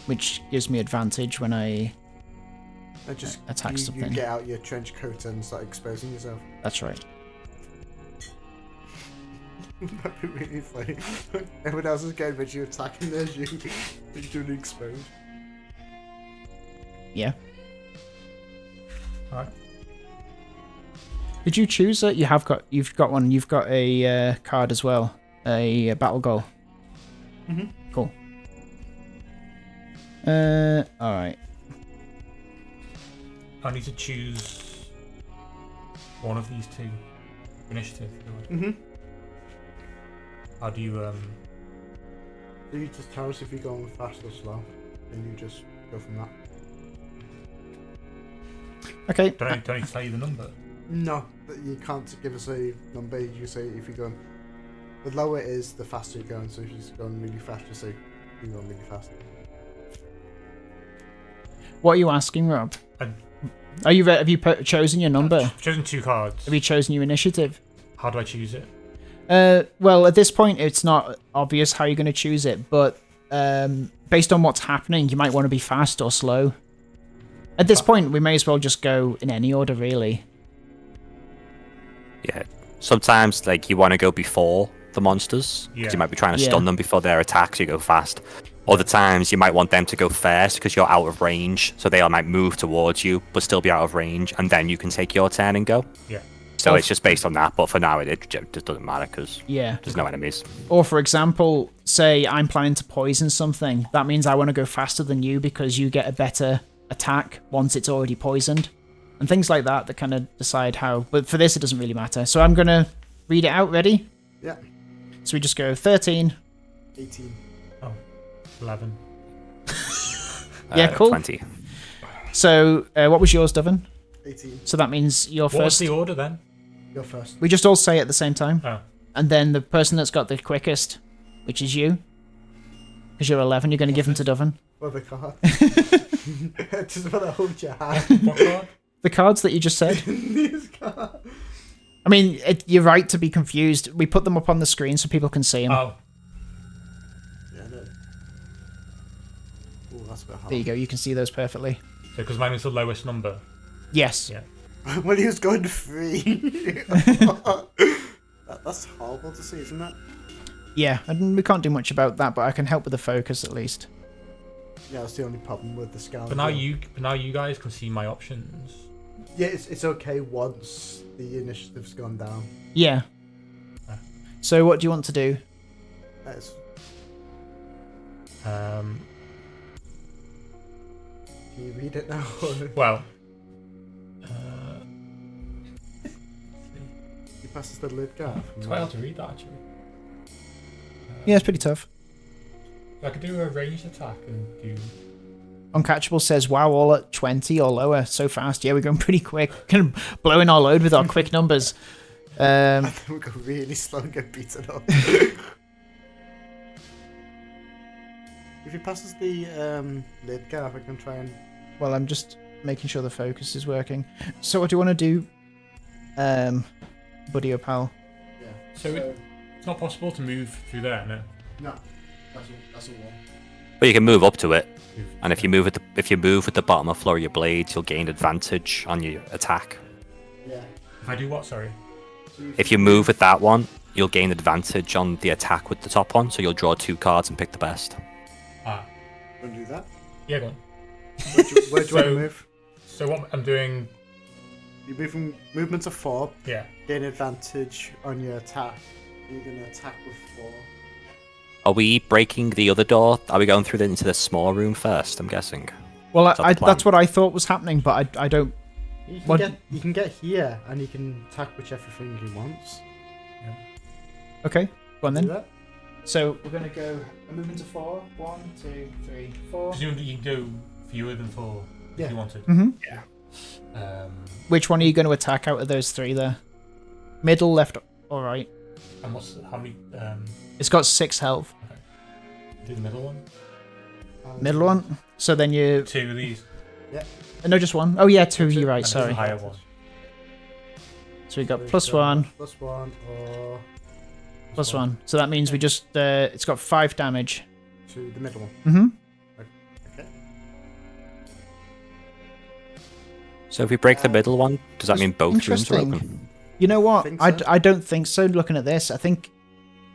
which gives me advantage when I Just attack something. You get out your trench coat and start exposing yourself. That's right. That'd be really funny. Everyone else is going, but you're attacking there's you. You're doing exposed. Yeah. Alright. Did you choose it? You've got one. You've got a card as well. A battle goal. Mhm. Cool. All right. I need to choose one of these 2 initiative. Mhm. How do you So you just tell us if you're going fast or slow, and you just go from that. Okay. don't I need to tell you the number? No, you can't give us a number. You say if you're going. The lower it is, the faster you're going. So if you're just going really fast, just say you're going really fast. What are you asking, Rob? I- Are you have you chosen your number? I've chosen 2 cards. Have you chosen your initiative? How do I choose it? Well, at this point, it's not obvious how you're going to choose it, but based on what's happening, you might want to be fast or slow. At this point, we may as well just go in any order, really. Yeah. Sometimes, like, you want to go before the monsters, because Yeah. you might be trying to Yeah. stun them before their attacks, you go fast. Other times, you might want them to go first, because you're out of range, so they might move towards you, but still be out of range, and then you can take your turn and go. Yeah. So Or- it's just based on that, but for now, it just doesn't matter, because Yeah. there's no enemies. Or, for example, say I'm planning to poison something. That means I want to go faster than you because you get a better attack once it's already poisoned. And things like that kind of decide how. But for this, it doesn't really matter. So I'm going to read it out. Ready? Yeah. So we just go 13. 18. 11. Yeah, cool. 20. So what was yours, Devon? 18. So that means you're What was first. the order then? You're first. We just all say it at the same time. Oh. And then the person that's got the quickest, which is you, because you're 11, you're going to give them to Devon. Well, the card. Just want to hold your hand. What card? The cards that you just said. This card. I mean, you're right to be confused. We put them up on the screen so people can see them. Oh. Yeah, no. Oh, that's a bit hard. There you go. You can see those perfectly. So because mine was the lowest number. Yes. Yeah. When he was going 3. That's horrible to see, isn't it? Yeah, and we can't do much about that, but I can help with the focus at least. Yeah, that's the only problem with the Scoundrel. But now you guys can see my options. Yeah, it's okay once the initiative's gone down. Yeah. So what do you want to do? That's, Um. can you read it now? Well. He passes the lid gap. It's quite hard to read that actually. Yeah, it's pretty tough. I could do a ranged attack and do. Uncatchable says, wow, all at 20 or lower. So fast. Yeah, we're going pretty quick. Kind of blowing our load with our quick numbers. I think we go really slow and get beaten up. If he passes the lid gap, I can try and... Well, I'm just making sure the focus is working. So what do you want to do, buddy or pal? Yeah. So it's not possible to move through there, no. No, that's a wall. But you can move up to it, and if you move at the bottom of floor of your blades, you'll gain advantage on your attack. Yeah. If I do what? Sorry. If you move with that one, you'll gain advantage on the attack with the top one, so you'll draw 2 cards and pick the best. Ah. Want to do that? Yeah, go on. Where do you want to move? So what I'm doing. You're moving movement of 4. Yeah. Gain advantage on your attack. You're gonna attack with 4. Are we breaking the other door? Are we going through into the small room first? I'm guessing. Well, Is that the plan? that's what I thought was happening, but I don't. You can get here and you can attack whichever thing he wants. Okay, go on Do then. that. So we're gonna go a movement to 4. 1, 2, 3, 4. Presumably you can go fewer than 4 Yeah. if you wanted. Mm-hmm. Um, Which one are you going to attack out of those 3 there? Middle, left, or right? and how many? It's got 6 health. Do the middle one. Middle one. So then you. 2 of these. No, just 1. Oh yeah, 2. You're right. And there's Sorry. a higher one. So we got So plus you've got 1, +1 or plus 1. So that means we just. It's got 5 damage. to the middle one. Mm-hmm. Okay. So if we break the middle one, does that That's mean both rooms are interesting. open? You know what? Think I, so? I don't think so. Looking at this, I think.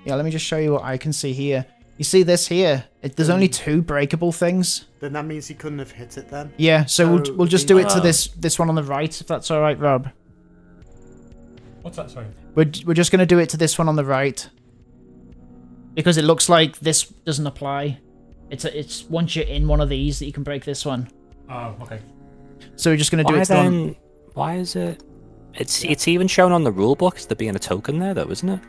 Yeah, let me just show you what I can see here. You see this here? There's only 2 breakable things. Then that means he couldn't have hit it then. Yeah, so So we'll just do it to Oh. this one on the right, if that's all right, Rob. What's that? Sorry. We're just gonna do it to this one on the right because it looks like this doesn't apply. It's once you're in one of these that you can break this one. Oh, okay. So we're just gonna do Why it to the one. then? Why is it? It's even shown on the rule book as there being a token there, though, isn't it?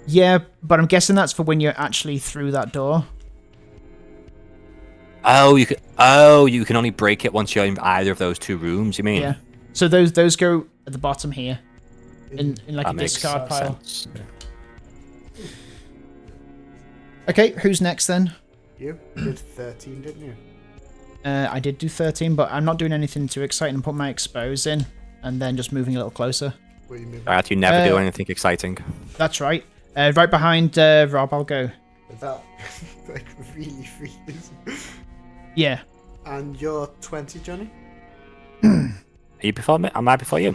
Yeah, but I'm guessing that's for when you're actually through that door. Oh, you can only break it once you're in either of those 2 rooms. You mean? Yeah. So those go at the bottom here in like That a makes discard pile. sense. Okay, who's next then? You did 13, didn't you? I did do 13, but I'm not doing anything too exciting. I'm putting my expose in and then just moving a little closer. Were you moving? Alright, you never do Uh, anything exciting. That's right. Right behind Rob, I'll go. Is that like really freeze? Yeah. And you're 20, Johnny? Are you before me? Am I before you?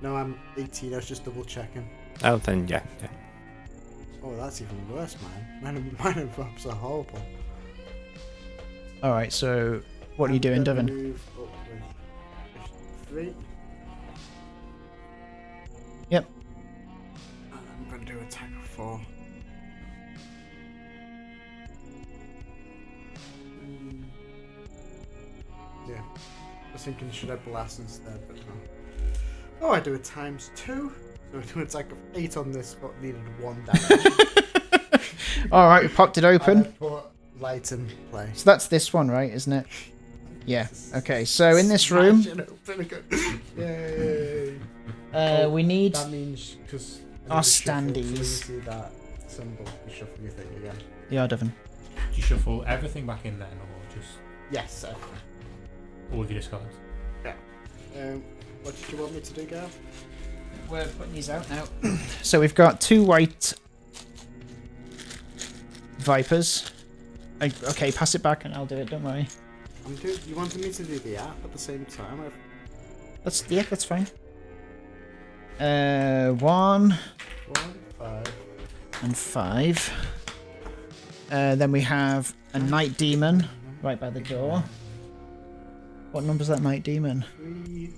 No, I'm 18. I was just double checking. Oh, then yeah. Oh, that's even worse, man. Mine and Rob's are horrible. All right. So what are you doing, I'm gonna Devin? move up with 3. Yep. And I'm gonna do attack of 4. Yeah. I was thinking, should I blast instead, but no. Oh, I do a times 2. So I do an attack of 8 on this, but needed 1 damage. All right. We popped it And I open. put light in play. So that's this one, right? Isn't it? Yeah. Okay. So in this room, Smash it open again. Yay! we need. That means because Our you standees. see that symbol, you shuffle your thing again. Yeah, Devin. Do you shuffle everything back in then, or just Yes, sir. all of your discards? What did you want me to do, Gav? We're putting these out now. So we've got 2 white vipers. Okay, pass it back and I'll do it. Don't worry. You wanted me to do the app at the same time? That's fine. 1 1, 5. and 5. Then we have a night demon right by the door. What number's that night demon? 3.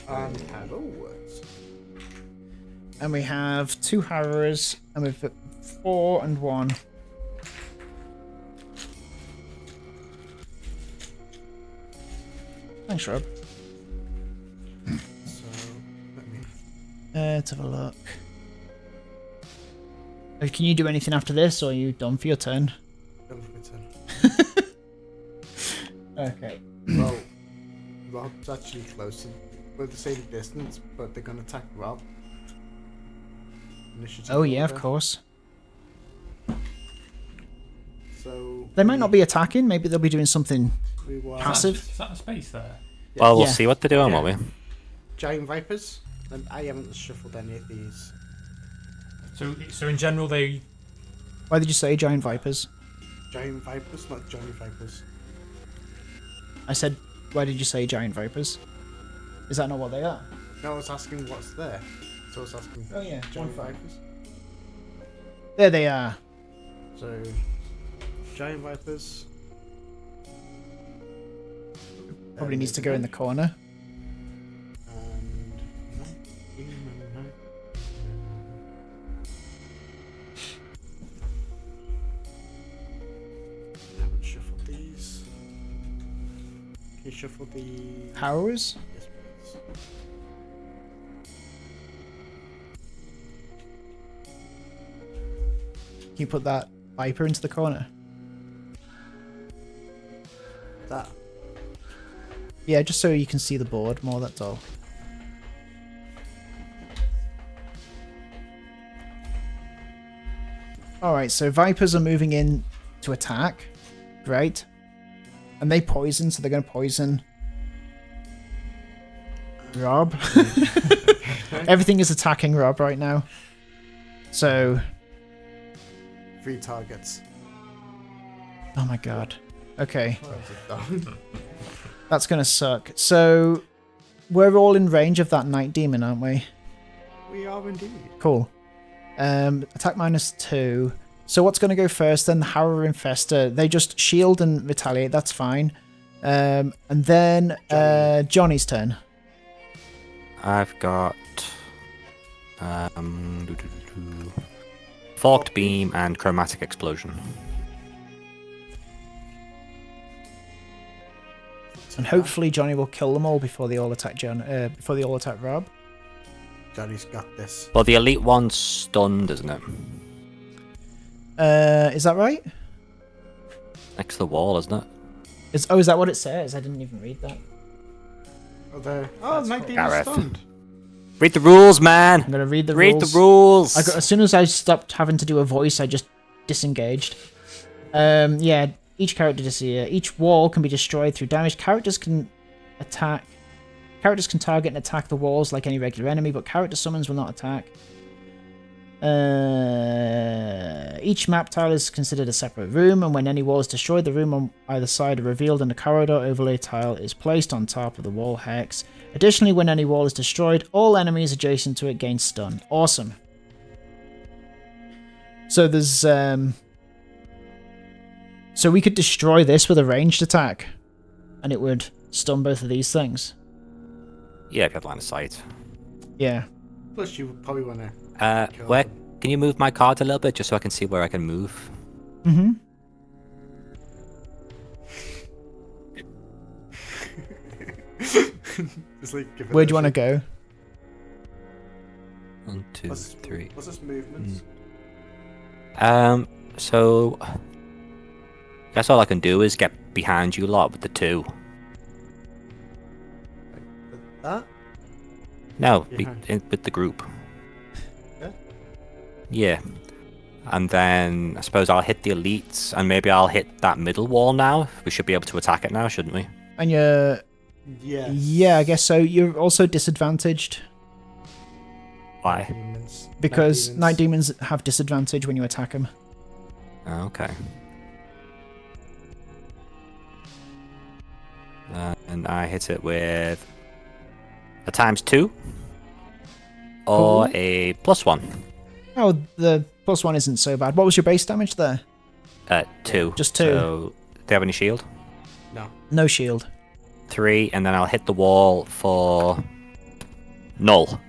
And hello words. And we have 2 harrowers, and we've got 4 and 1. Thanks, Rob. So, let me. Let's have a look. Can you do anything after this, or are you done for your turn? Done for my turn. Okay. Well, Rob's actually closer. We're the same distance, but they're gonna attack Rob. Initiative Oh yeah, of order. course. So They might not be attacking. Maybe they'll be doing something we want passive. Is that a space there? Well, we'll Yeah. see what they're doing, Yeah. won't we? giant vipers. And I haven't shuffled any of these. So in general, they Why did you say giant vipers? Giant vipers, not Johnny vipers. I said, why did you say giant vipers? Is that not what they are? No, I was asking what's there. So I was asking. Oh yeah, Giant vipers. There they are. So, giant vipers. Probably needs to go in the corner. And you shuffle the... Harrows? Yes, please. Can you put that Viper into the corner? That. Yeah, just so you can see the board more, that's all. Alright, so Vipers are moving in to attack. Great. And they poison, so they're going to poison Rob. Everything is attacking Rob right now. So... 3 targets. Oh my god. Okay. Where's it done? That's going to suck. So, we're all in range of that Night Demon, aren't we? We are indeed. Cool. Attack -2. So what's going to go first then? The Harrow Infester. They just shield and retaliate. That's fine. And then Johnny's turn. I've got Forked Beam and Chromatic Explosion. And hopefully Johnny will kill them all before they all attack before they all attack Rob. Johnny's got this. Well, the elite one's stunned, isn't it? Is that right? Next to the wall, isn't it? Is that what it says? I didn't even read that. Oh, Night Demon's Gareth. stunned. Read the rules, man! I'm gonna read the Read rules. the rules! As soon as I stopped having to do a voice, I just disengaged. Yeah, each character each wall can be destroyed through damage. Characters can target and attack the walls like any regular enemy, but character summons will not attack. Each map tile is considered a separate room, and when any wall is destroyed, the room on either side are revealed and a corridor overlay tile is placed on top of the wall hex. Additionally, when any wall is destroyed, all enemies adjacent to it gain stun. Awesome. So there's so we could destroy this with a ranged attack, and it would stun both of these things. Yeah, if you have line of sight. Yeah. Plus, you would probably want to. Where can you move my card a little bit just so I can see where I can move? Mm-hmm. Where do you want to go? 1, 2, 3. What's this movement? So guess all I can do is get behind you lot with the 2. That? No, Behind. with the group. Yeah? Yeah. And then I suppose I'll hit the elites, and maybe I'll hit that middle wall now. We should be able to attack it now, shouldn't we? And you're... Yeah. Yeah, I guess so. You're also disadvantaged. Why? Demons. Because Night Demons have disadvantage when you attack them. Oh, okay. And I hit it with a ×2 or Cool. a +1. Oh, the +1 isn't so bad. What was your base damage there? 2. Just 2. So, do they have any shield? No. No shield. 3, and then I'll hit the wall for null.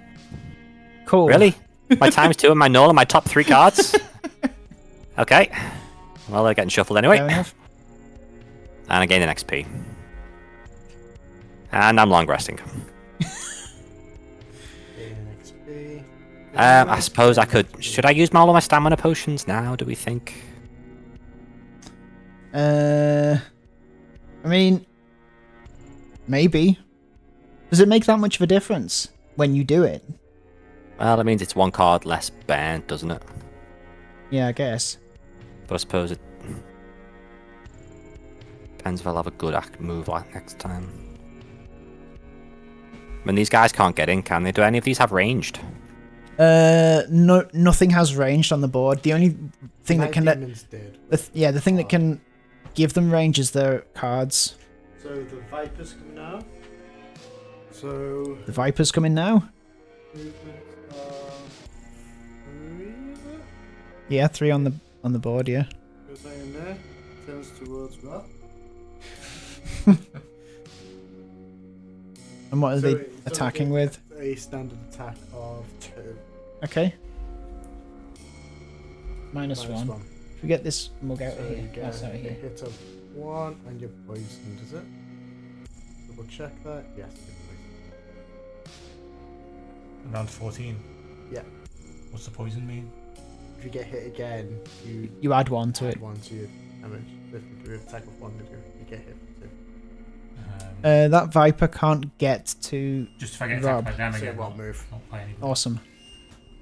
Cool. Really? My ×2 and my null are my top 3 cards? Okay. Well, they're getting shuffled anyway. Fair enough. And I gain an XP. And I'm long resting. XP. I suppose I could... Should I use all of my stamina potions now, do we think? I mean... Maybe. Does it make that much of a difference when you do it? Well, that means it's 1 card less burnt, doesn't it? Yeah, I guess. But I suppose it... Depends if I'll have a good move like next time. I mean, these guys can't get in, can they? Do any of these have ranged? No, nothing has ranged on the board. The only thing that can... Demons did. the thing that can give them range is their cards. So the Vipers come now. So The Vipers come in now? movement are 3, is it? Yeah, 3 on the board, yeah. Goes that in there. Turns towards Rob. And what are they attacking with? A standard attack of 2. Okay. Minus Minus 1. 1. If we get this mug out So of you here. get That's out a here. hit of 1 and you're poisoned, is it? check that? Yes. Around 14. Yeah. What's the poison mean? If you get hit again, You add 1 to add it. 1 to your damage. If you do an attack of 1, you get hit with 2. That Viper can't get to Just if I get Rob. attacked by them So again. it won't move. Not by anybody. Awesome.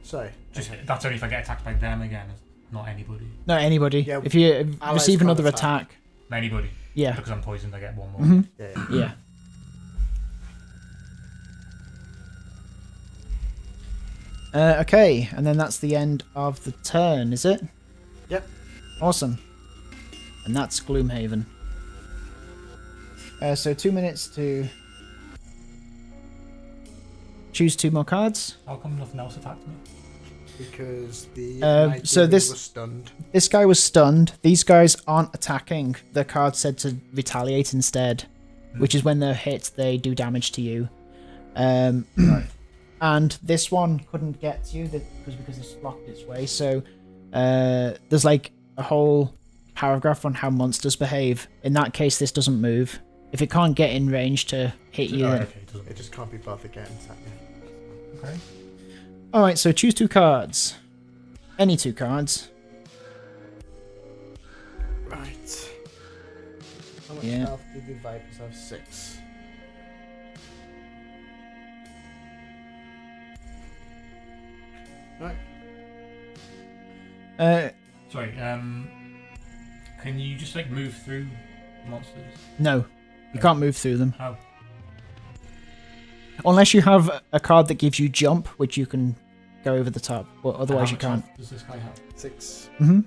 So, Just, okay. That's only if I get attacked by them again, not anybody. No, anybody. Yeah, If you allies receive can't another attack. attack. Anybody. Yeah. Because I'm poisoned, I get one more. hmm Yeah. Yeah. Okay, and then that's the end of the turn, is it? Yep. Awesome. And that's Gloomhaven. So 2 minutes to choose 2 more cards. How come nothing else attacked me? Because the so so this- was stunned. This guy was stunned. These guys aren't attacking. The card said to retaliate instead, which is when they're hit, they do damage to you. Right. And this one couldn't get to you because it's blocked its way. So there's like a whole paragraph on how monsters behave. In that case, this doesn't move. If it can't get in range to hit you, Oh, then... okay, it doesn't. It just can't be bothered getting attacked. Okay. Alright, so choose 2 cards. Any 2 cards. Right. How much Yeah. health do the Vipers have? 6. Right. Sorry, can you just like move through monsters? No, you can't move through them. How? Unless you have a card that gives you jump, which you can go over the top, but otherwise How you much can't. health does this guy have? 6. hmm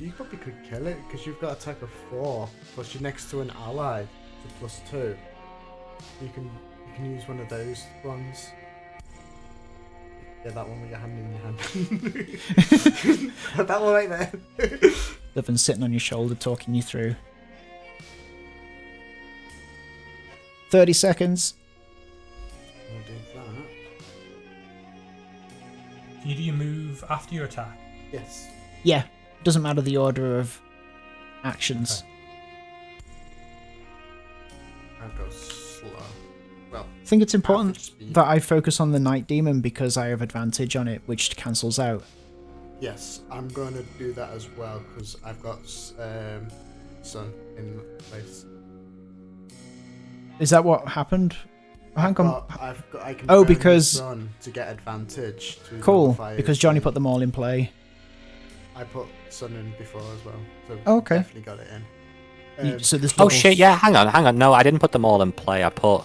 You probably could kill it because you've got attack of 4, plus you're next to an ally to +2. You can use one of those ones. Yeah, that one with your hand in your hand. That one right there. They've been sitting on your shoulder talking you through. 30 seconds. We'll do that. Can you do your move after your attack? Yes. Yeah, doesn't matter the order of actions. I'll go slow. Well, I think it's important average speed. that I focus on the Night Demon because I have advantage on it, which cancels out. Yes, I'm going to do that as well because I've got Sun in place. Is that what happened? Hang on. I can Oh, burn the because- Sun to get advantage. To Cool, notify because it. Johnny put them all in play. I put Sun in before as well, so Oh, okay. definitely got it in. So there's Oh double- shit! Yeah, hang on. No, I didn't put them all in play. I put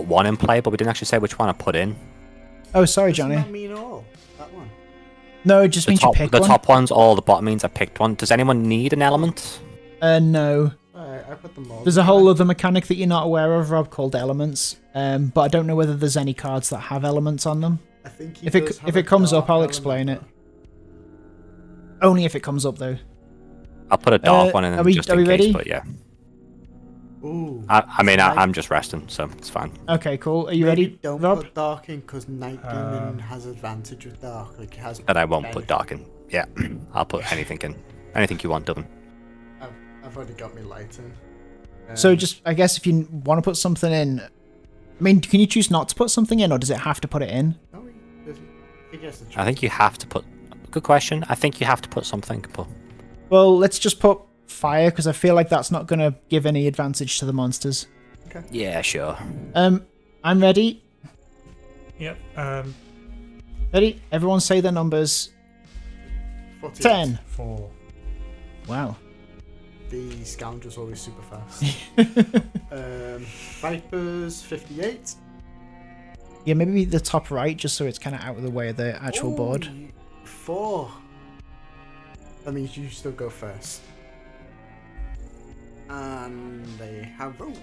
one in play, but we didn't actually say which one I put in. Oh, sorry, Doesn't Johnny. that mean all? That one. No, it just The means top, you pick the one. top one's all. The bottom means I picked one. Does anyone need an element? No. Alright, I put them all. There's a whole other mechanic that you're not aware of, Rob, called elements. But I don't know whether there's any cards that have elements on them. I think he if it- does have if a it comes up, dark I'll element, explain it. though. Only if it comes up, though. I'll put a dark one in are we- just are in we case. ready? But yeah, Ooh. I'm just resting, so it's fine. Okay, cool. Are you Maybe ready, Don't Rob? put dark in because Night Demon has advantage with dark. Like it has. But I won't put benefit. dark in. Yeah, I'll put anything in. Anything you want, Dublin. I've already got me light in. So just, I guess if you want to put something in... I mean, can you choose not to put something in, or does it have to put it in? No, I guess I think you have to put. Good question. I think you have to put something. But Well, let's just put fire, because I feel like that's not going to give any advantage to the monsters. yeah, sure. I'm ready. Yep. Ready? Everyone say their numbers. 48. 10. 4. Wow. The Scoundrel's always super fast. Vipers 58. Yeah, maybe the top right, just so it's kind of out of the way of the actual board. 4. That means you still go first. And they have rolled.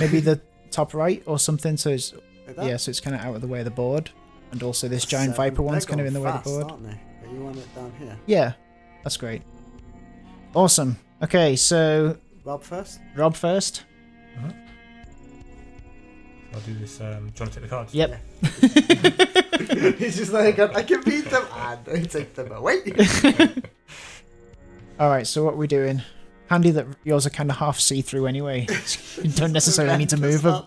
Maybe the top right or something, so it's... Like that. Yeah, so it's kind of out of the way of the board. And also this giant 7. viper one's They're kind of in the going way of the fast, board. Aren't they? But you want it down here. Yeah, that's great. Awesome. Okay, so Rob first. Rob first. I'll do this. Do you want to take the cards? Yep. He's just like, I can beat them and I take them away. All right, so what are we doing? Handy that yours are kind of half see-through anyway. You don't necessarily need to move them.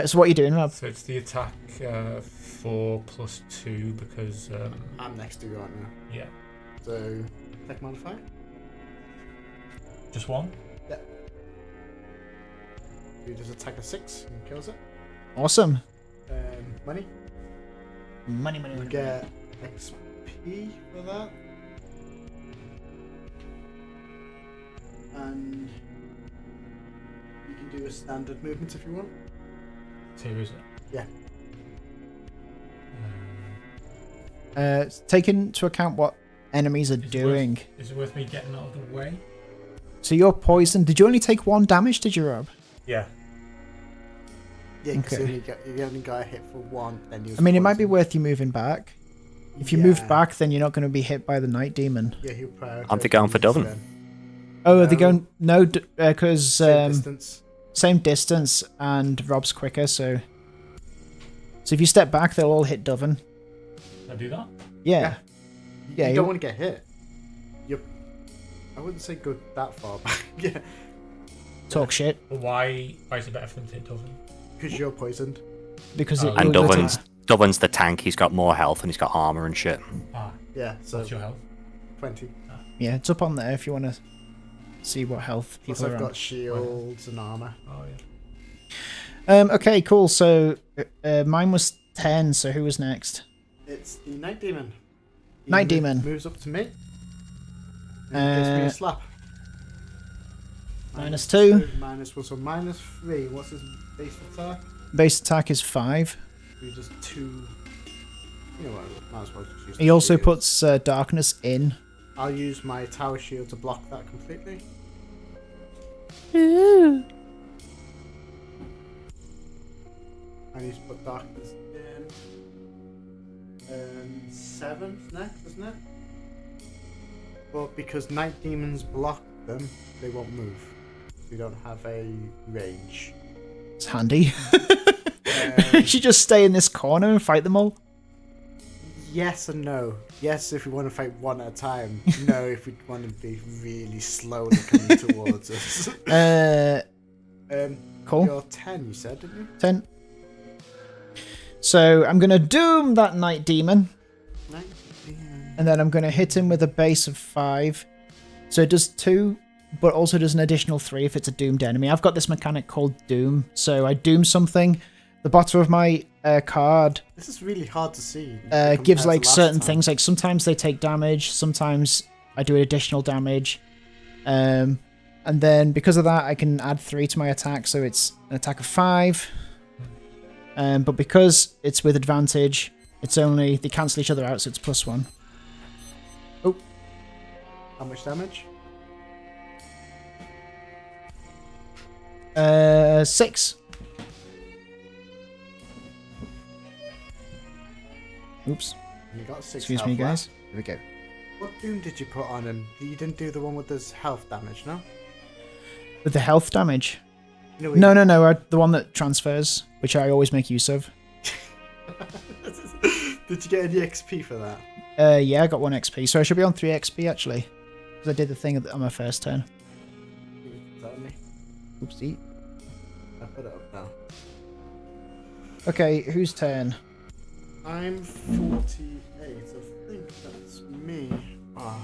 So what are you doing, Rob? So it's the attack 4 + 2 because I'm next to you right now. yeah, So attack modifier. just one. Yeah. You just attack a 6 and kills it. Awesome. Money. Money. You get XP for that. And you can do a standard movement if you want. So who is it? Yeah. Take into account what enemies are doing. Is it worth me getting out of the way? So you're poisoned. Did you only take 1 damage, did you, Rob? Yeah. Yeah, because Okay. you only got a hit for 1, then you. I mean, it might be worth you moving back. If you Yeah. move back, then you're not going to be hit by the night demon. Yeah, he'll prioritize. Aren't they going for these Dublin? then. Oh, are they No. going? No, because Same distance. same distance, and Rob's quicker. So if you step back, they'll all hit Doven. Can I do that? Yeah. Yeah, You you- don't want to get hit. I wouldn't say go that far back. Yeah, Talk shit But why is it better for them to hit Dublin? because you're poisoned. because Oh. it, And you'll go to- Dublin's the tank. He's got more health and he's got armor and shit. Ah, Yeah, so what's your health? 20. yeah, it's up on there if you want to see what health Plus people I've are on. got shields and armor. Oh yeah. Okay, cool. So mine was 10. So who was next? It's the night demon. He Night demon. moves up to me. And gives me a slap. -2. -1, so -3. What's his base attack? Base attack is 5. We just 2. You know what? Might as well just use He the also shield. puts darkness in. I'll use my tower shield to block that completely. I need to put darkness in. 7's next, isn't it? But because night demons block them, they won't move. So you don't have a range. It's handy. You should just stay in this corner and fight them all. Yes and no. Yes, if we want to fight one at a time. No, if we want to be really slowly coming towards us. Cool. You're 10, you said, didn't you? 10. So I'm going to doom that night demon. Night demon. And then I'm going to hit him with a base of 5. So it does 2, but also does an additional 3 if it's a doomed enemy. I've got this mechanic called Doom. So I doom something. The bottom of my card This is really hard to see. gives compared like to last certain time. things. Like sometimes they take damage. Sometimes I do additional damage. And then because of that, I can add 3 to my attack. So it's an attack of 5. But because it's with advantage, it's only... They cancel each other out, so it's +1. Oh. How much damage? 6. Oops. You got 6 Excuse health me, left. guys. Here we go. What doom did you put on him? You didn't do the one with his health damage, no? With the health damage? No. No. The one that transfers, which I always make use of. Did you get any XP for that? Yeah, I got 1 XP. So I should be on 3 XP, actually. Because I did the thing on my first turn. Certainly. Oopsie. I put it up now. Okay, whose turn? I'm 48. I think that's me. Oh.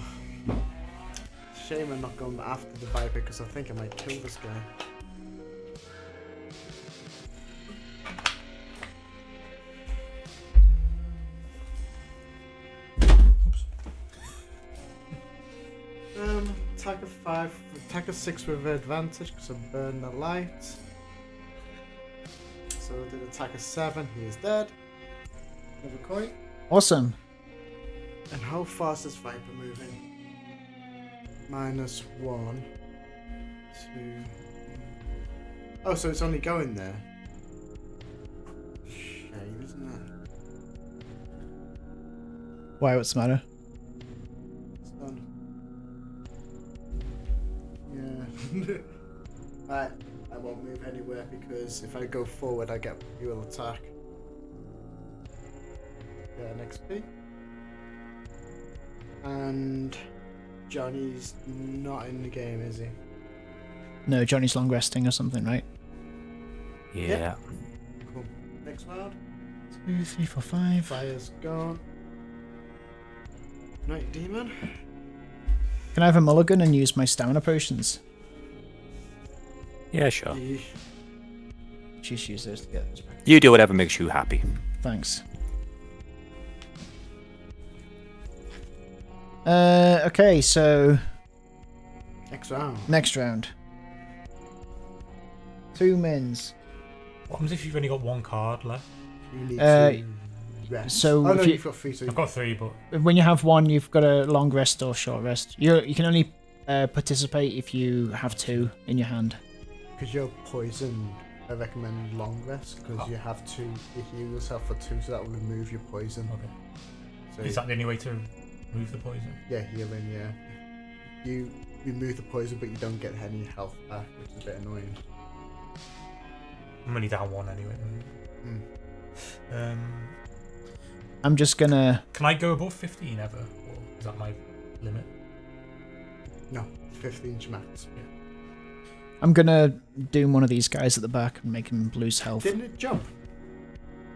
Shame I'm not going after the Viper because I think I might kill this guy. Attack of 5, attack of 6 with advantage because I burned the light. So I did attack of 7, he is dead. Another coin. Awesome. And how fast is Viper moving? -1, 2. Oh, so it's only going there. Shame, isn't it? Why, what's the matter? It's done. Yeah. Right, I won't move anywhere because if I go forward, I get dual attack. Get an XP. And Johnny's not in the game, is he? No, Johnny's long resting or something, right? Yeah. Cool. Next round. 2, 3, 4, 5. Fire's gone. Night demon. Can I have a mulligan and use my stamina potions? Yeah, sure. Just use those to get those back. You do whatever makes you happy. Thanks. Okay, so Next round. next round. 2 mins. What happens if you've only got 1 card left? You need Uh, to rest. so oh no, if you- you've got 3. So I've got 3, but When you have 1, you've got a long rest or short rest. You can only participate if you have 2 in your hand. because you're poisoned, I recommend long rest because you have to heal yourself for 2, so that will remove your poison. okay. So Is that the only way to remove the poison? yeah, healing. Yeah, you remove the poison, but you don't get any health back, which is a bit annoying. I'm only down 1 anyway. I'm just gonna... Can I go above 15 ever? Or is that my limit? No, 15 max. I'm gonna doom one of these guys at the back and make him lose health. Didn't it jump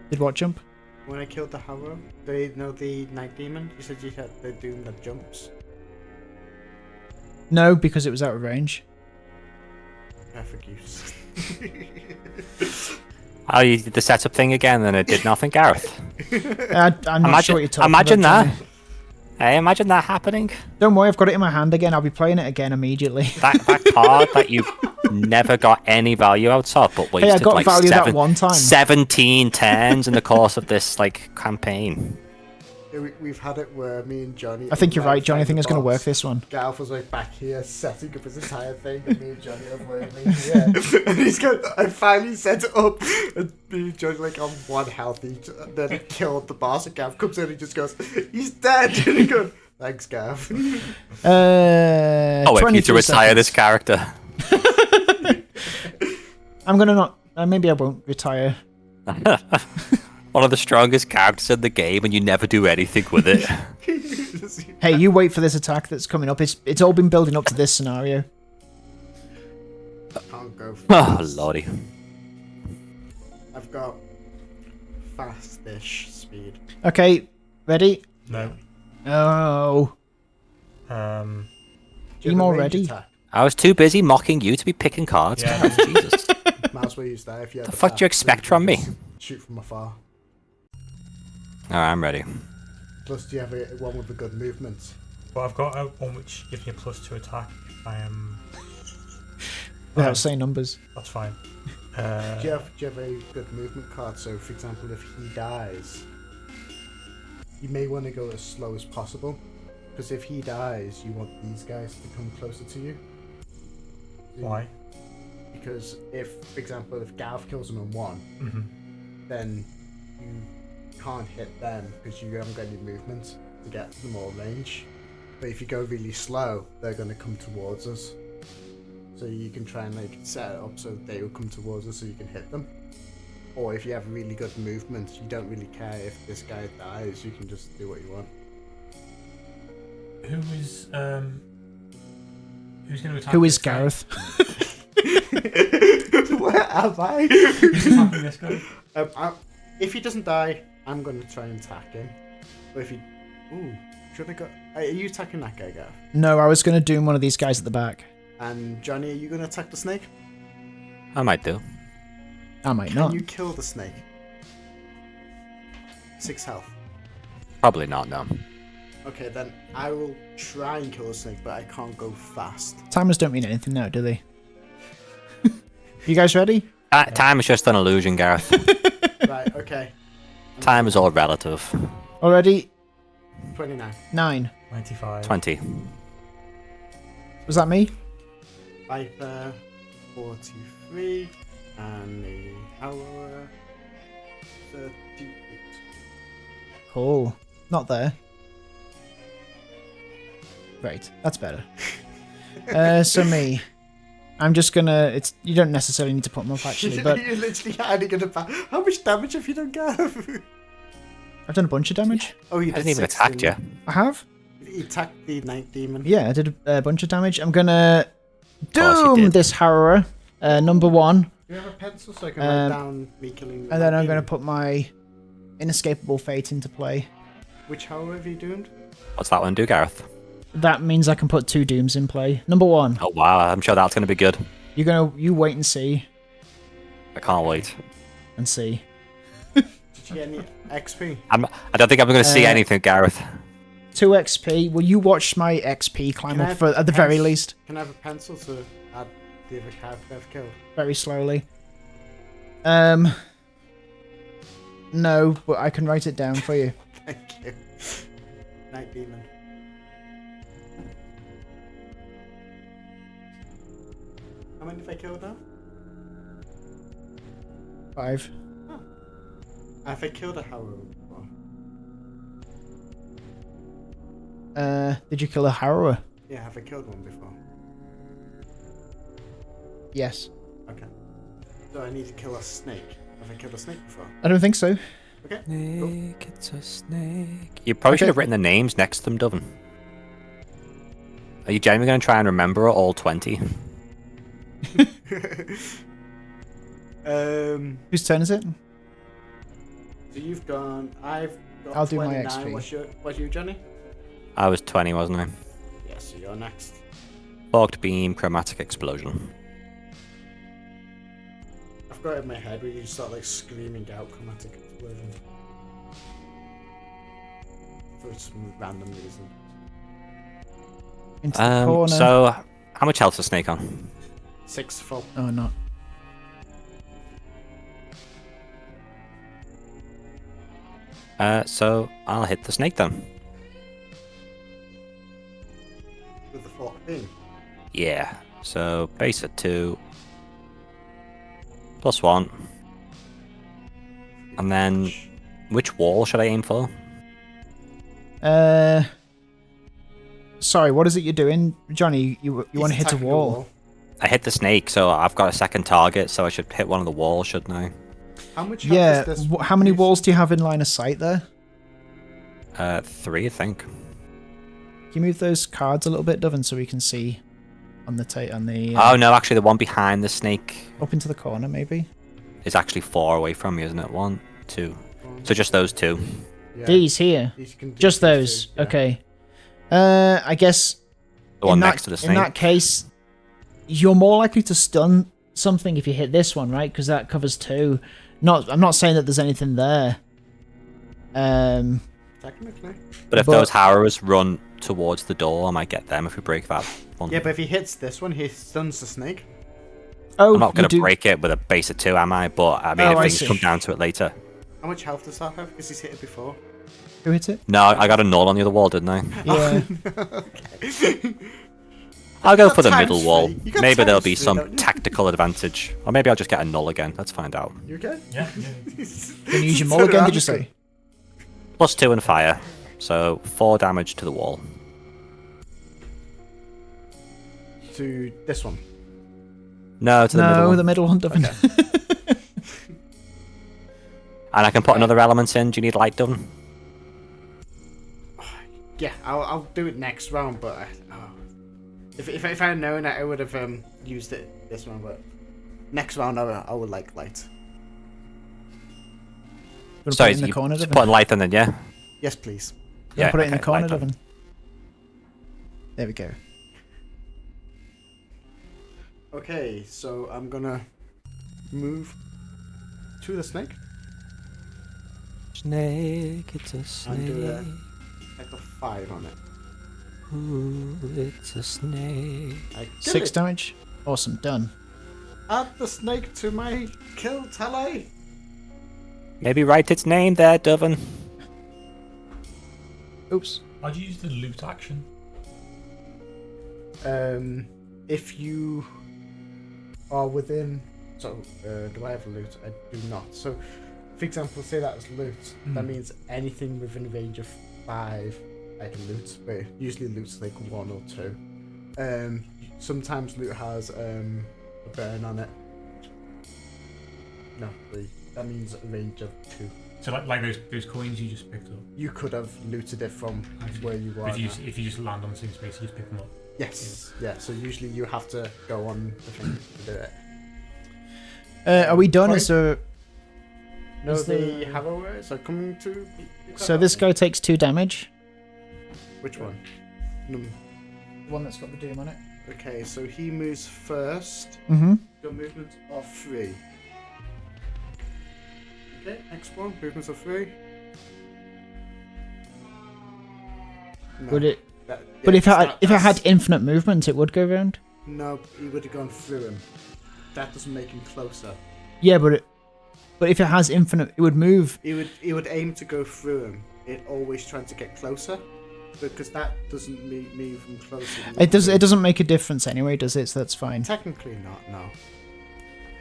Did what jump? when I killed the Harrow? They know the night demon. You said you had the doom that jumps. No, because it was out of range. Perfect use. Oh, you did the setup thing again and it did nothing, Gareth. I'm not sure what you're talking Imagine about. that. Johnny. Hey, imagine that happening. Don't worry, I've got it in my hand again. I'll be playing it again immediately. That card that you never got any value out of, but wasted Hey, I got like value that one time. 17 turns in the course of this like campaign. Yeah, we've had it where me and Johnny. I think you're right, Johnny. I find think the it's going to work boss. this one. Gareth was like back here setting up his entire thing, and me and Johnny are waiting here. And he's going, I finally set it up, and me and Johnny like on 1 health each, and then he killed the boss, and Gav comes in and he just goes, he's dead! And he goes, thanks, Gav. Oh, wait, you need to 23 retire this seconds. character. I'm going to not... maybe I won't retire. One of the strongest characters in the game, and you never do anything with it. Hey, you wait for this attack that's coming up. It's all been building up to this scenario. Can't go Oh, fast. lordy. I've got fast-ish speed. Okay, ready? No. Oh. Do Um, you have Be a more range ready. attack? I was too busy mocking you to be picking cards. Yeah. Gareth, Jesus. Might as well use that if you have The fuck do you expect from me? Shoot from afar. Alright, I'm ready. Plus, do you have one with a good movement? but I've got one which gives me a +2 attack if I am. Without saying numbers. That's fine. Do you have a good movement card? So, for example, if he dies, you may want to go as slow as possible. Because if he dies, you want these guys to come closer to you. Why? Because if, for example, if Gav kills him in 1, then you can't hit them because you haven't got any movement to get to them all range. But if you go really slow, they're going to come towards us. So you can try and like set it up so they will come towards us so you can hit them. Or if you have really good movement, you don't really care if this guy dies, you can just do what you want. Who's going to attack? Who is this guy? Gareth? Where am I? Who's attacking this guy? If he doesn't die, I'm going to try and attack him. But if he... Ooh, should I go... Are you attacking that guy, Gav? No, I was going to doom one of these guys at the back. And Johnny, are you going to attack the snake? I might do. I might Can not. you kill the snake? 6 health. Probably not, no. Okay, then I will try and kill the snake, but I can't go fast. Timers don't mean anything now, do they? You guys ready? Time is just an illusion, Gareth. Right, okay. Time is all relative. Already? 29. 9. 95. 20. Was that me? Viper, 43. And the Howler, 38. Cool. Not there. Right, that's better. So me. I'm just gonna... You don't necessarily need to put them up, actually, but... You're literally hiding in the back. How much damage have you done, Gav? I've done a bunch of damage. Oh, you I did hasn't even 16. attacked you. I have? He attacked the night demon. Yeah, I did a bunch of damage. I'm gonna course you doom did. this Harrower, number 1, Do you have a pencil so I can write down me killing the and then night I'm gonna demon? put my inescapable fate into play. Which Harrow have you doomed? What's that one do, Gareth? That means I can put 2 dooms in play. Number 1, Oh wow, I'm sure that's gonna be good. you wait and see I can't wait. and see. Did you get any XP? I don't think I'm gonna see anything, Gareth. 2 XP. Will you watch my XP climb Can I up have for, at the very pens? least? Can I have a pencil to add the other character I've killed? Very slowly. No, but I can write it down for you. Thank you. Night demon. How many have I killed now? 5. Have I killed a Harrow before? Did you kill a Harrower? Yeah, have I killed one before? Yes. Okay. So I need to kill a snake. Have I killed a snake before? I don't think so. Okay. Snake, it's a snake. You probably should have written the names next to them, Doven. Are you genuinely going to try and remember all 20? Whose turn is it? So you've gone. I've got I'll do my 29. XP. What's you, Johnny? I was 20, wasn't I? Yeah, so you're next. Forked beam, chromatic explosion. I've got it in my head where you start like screaming out chromatic explosion. For some random reason. Into the corner. So, how much health is Snake on? 6 full. Oh, not. So I'll hit the snake then. With the fork beam. Yeah. So base at 2. +1. And then, which wall should I aim for? Sorry, what is it you're doing? Johnny, you He's want to hit a attacking the wall? I hit the snake, so I've got a second target, so I should hit one of the walls, shouldn't I? How much health Yeah, is this? how many walls do you have in line of sight there? 3, I think. Can you move those cards a little bit, Doven, so we can see on the Oh no, actually the one behind the snake up into the corner, maybe? is actually 4 away from me, isn't it? 1, 2. So just those 2. Yeah. These here? These can do Just these those? too, yeah. Okay. I guess The one next to the snake. in that case, you're more likely to stun something if you hit this one, right? Because that covers 2. I'm not saying that there's anything there. Technically. But if those harrows run towards the door, I might get them if we break that one. Yeah, but if he hits this one, he stuns the snake. Oh, I'm not going you to do- break it with a base of 2, am I? But I mean, Oh, if I things see. come down to it later. How much health does that have? Because he's hit it before. Who hit it? No, I got a null on the other wall, didn't I? Yeah. I'll go got for the times middle wall. 3. You got Maybe there'll times be 3, some don't you? tactical advantage. Or maybe I'll just get a null again. Let's find out. You okay? Yeah. Can you use your mulligan, did you say? +2 and fire. So 4 damage to the wall. To this one. No, to the middle No, one. the middle one, Doven. And I can put another element in. Do you need light done? Yeah, I'll do it next round, but if I had known it, I would have used it this round. But next round, I would like light. Put Sorry, it in the you corner, just Doven. put light in then, yeah? Yes, please. Yeah, put it in the okay, corner, light done. Doven. There we go. Okay, so I'm gonna move to the snake. Snake, it's a And do snake. like a 5 on it. Ooh, it's a snake. I kill 6 it. damage. Awesome, done. Add the snake to my kill tally. Maybe write its name there, Doven. Oops. I'd use the loot action. If you are within, so do I have loot? I do not. So, for example, say that's loot. That means anything within range of 5 I can loot. But usually loot's like 1 or 2. Sometimes loot has a burn on it. No, 3. That means a range of 2. So like those coins you just picked up. You could have looted it from where you were. If you just land on the same space, you just pick them up. Yes. Yeah. So usually you have to go on the thing to do it. Are we done? Fine. Is there... No, Is the the- Harrowers are coming to. So this guy takes 2 damage. Which one? One that's got the doom on it. Okay, so he moves first. Mm-hmm. Got movement of 3. Okay, next one, movements of 3. No, Would it? that- But yeah, if it that's- had infinite movement, it would go round. No, he would have gone through him. That doesn't make him closer. Yeah, but if it has infinite, it would move. He would aim to go through him. It always trying to get closer, because that doesn't move him closer. It doesn't make a difference anyway, does it? So that's fine. Technically not. No.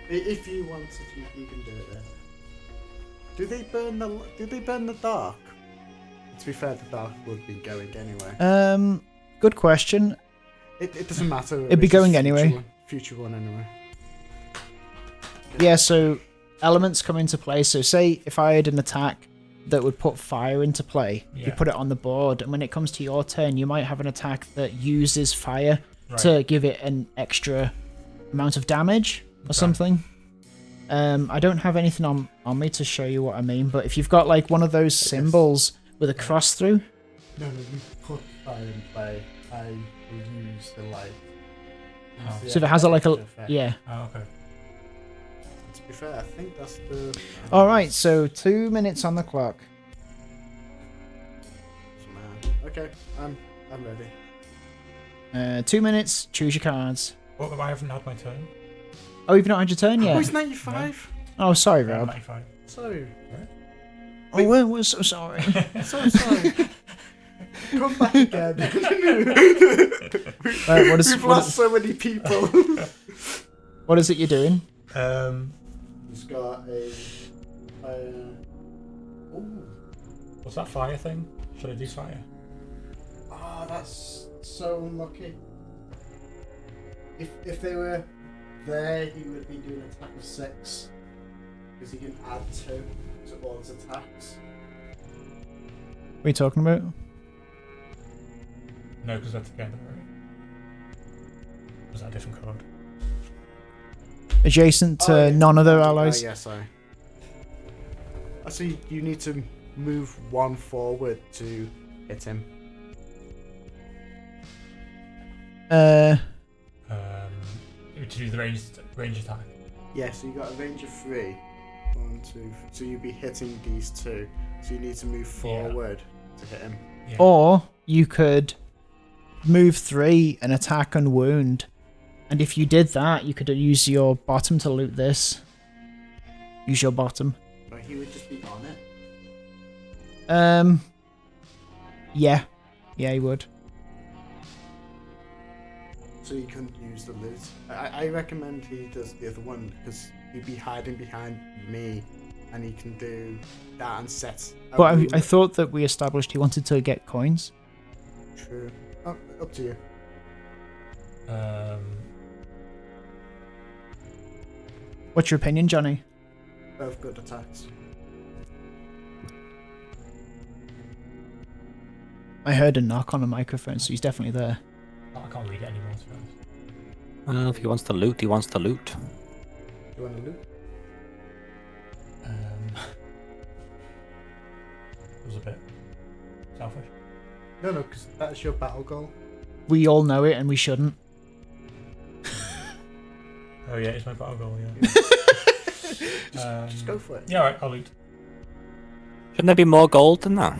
If you wanted, you can do it. Then. Do they burn the dark? To be fair, the dark would be going anyway. Good question. It doesn't matter. It'd be It's just going anyway. Future one anyway. Yeah, so elements come into play. So say if I had an attack that would put fire into play, you Yeah. put it on the board, and when it comes to your turn, you might have an attack that uses fire Right. to give it an extra amount of damage or Okay. something. I don't have anything on me to show you what I mean, but if you've got like one of those symbols with a cross through, No, you put fire in play. I will use the light. Oh. so if it has like a Effect. yeah. Oh, okay. To be fair, I think that's the. All right, so 2 minutes on the clock. Man. Okay, I'm ready. 2 minutes. Choose your cards. Well, I haven't had my turn. Oh, you've not had your turn Oh, yet. he's 95. Oh, sorry, Yeah, Rob. 95. So, Oh, we're so sorry. so sorry. Come back again. What is We've lost so many people. what is it you're doing? He's got a. Ooh. What's that fire thing? Should I do fire? Oh, that's so unlucky. If they were there, he would be doing an attack of 6. Because he can add 2 to all his attacks. What are you talking about? No, because they're together, right? Was that a different card? Adjacent to Oh, yeah. none of their Oh, allies. yeah, sorry. I see you need to move 1 forward to hit him. To do the range attack. Yeah, so you got a range of 3. 1, 2. So you'd be hitting these 2. So you need to move forward to hit him. Yeah. Or you could move 3 and attack and wound. And if you did that, you could use your bottom to loot this. Use your bottom. But he would just be on it. Yeah. Yeah, he would. So you couldn't use the loot. I recommend he does the other one because he'd be hiding behind me and he can do that and set. a But room. I thought that we established he wanted to get coins. True. Oh, up to you. What's your opinion, Johnny? Both good attacks. I heard a knock on the microphone, so he's definitely there. I can't read it anymore, to be honest. Well, if he wants to loot, he wants to loot. Do you want to loot? It was a bit selfish. No, because that's your battle goal. We all know it, and we shouldn't. Oh yeah, it's my battle goal, yeah. Just go for it. Yeah, alright, I'll loot. Shouldn't there be more gold than that?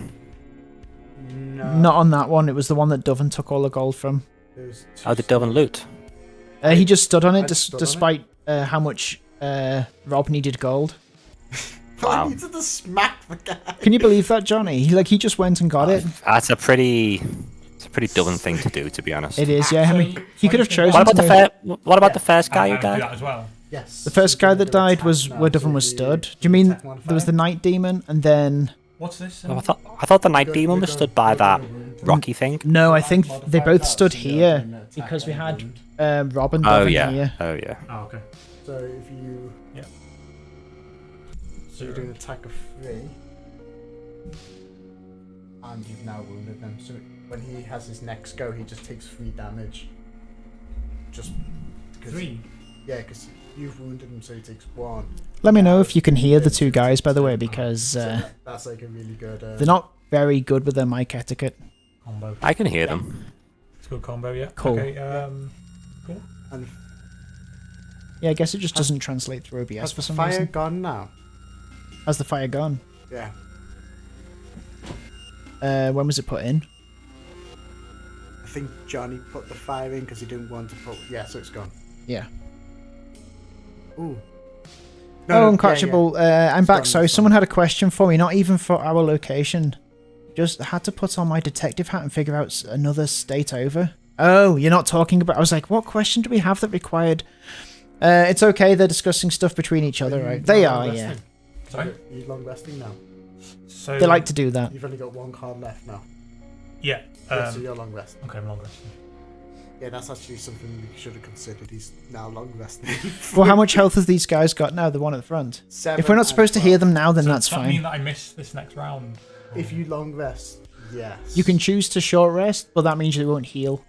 No. Not on that one. It was the one that Doven took all the gold from. There's 2 How did Delvin loot? He just stood on it, I stood on it. despite how much Rob needed gold. Wow. I needed to smack the guy. Can you believe that, Johnny? He just went and got it. That's a pretty Dublin thing to do, to be honest. It is, yeah. I mean, So- he could have so chosen. What about to the move- What about the first I guy who do that died? as well. Yes. The first guy that died was now, where Doven was so stood. Do you mean attack one there was the fire. Night Demon and then? What's this? Oh, I thought the Night Demon was stood by that rocky thing. No, I think they both that, stood so you here can attack because we had and Rob and Oh Doven yeah. here. Oh yeah. Oh, okay. So if you Yeah. so you're doing an attack of 3. And you've now wounded him. So when he has his next go, he just takes 3 damage. Just 3. Yeah, because you've wounded him, so he takes 1. Let me know if you can hear the two guys, by the way, because So that's like a really good. they're not very good with their mic etiquette. Combo. I can hear them. It's a good combo, yeah. Cool. Okay, cool. And Yeah, I guess it just doesn't translate through OBS has for the some fire reason. gone now? Has the fire gone? Yeah. When was it put in? I think Johnny put the fire in because he didn't want to put. Yeah, so it's gone. Yeah. Ooh. Uncatchable. I'm It's back. gone, Sorry, it's someone gone. had a question for me, not even for our location. Just had to put on my detective hat and figure out another state over. Oh, you're not talking about... I was like, what question do we have that required... it's okay, they're discussing stuff between each other, right? They are, yeah. Sorry? You're long resting now. So They like to do that. You've only got 1 card left now. Yeah. Yeah, so you're long resting. Okay, I'm long resting. Yeah, that's actually something we should have considered. He's now long resting. Well, how much health has these guys got now, the one at the front? 7 If we're not supposed to hear them now, then So that's does that mean fine. that I miss this next round? If you long rest, yes. You can choose to short rest, but that means you won't heal.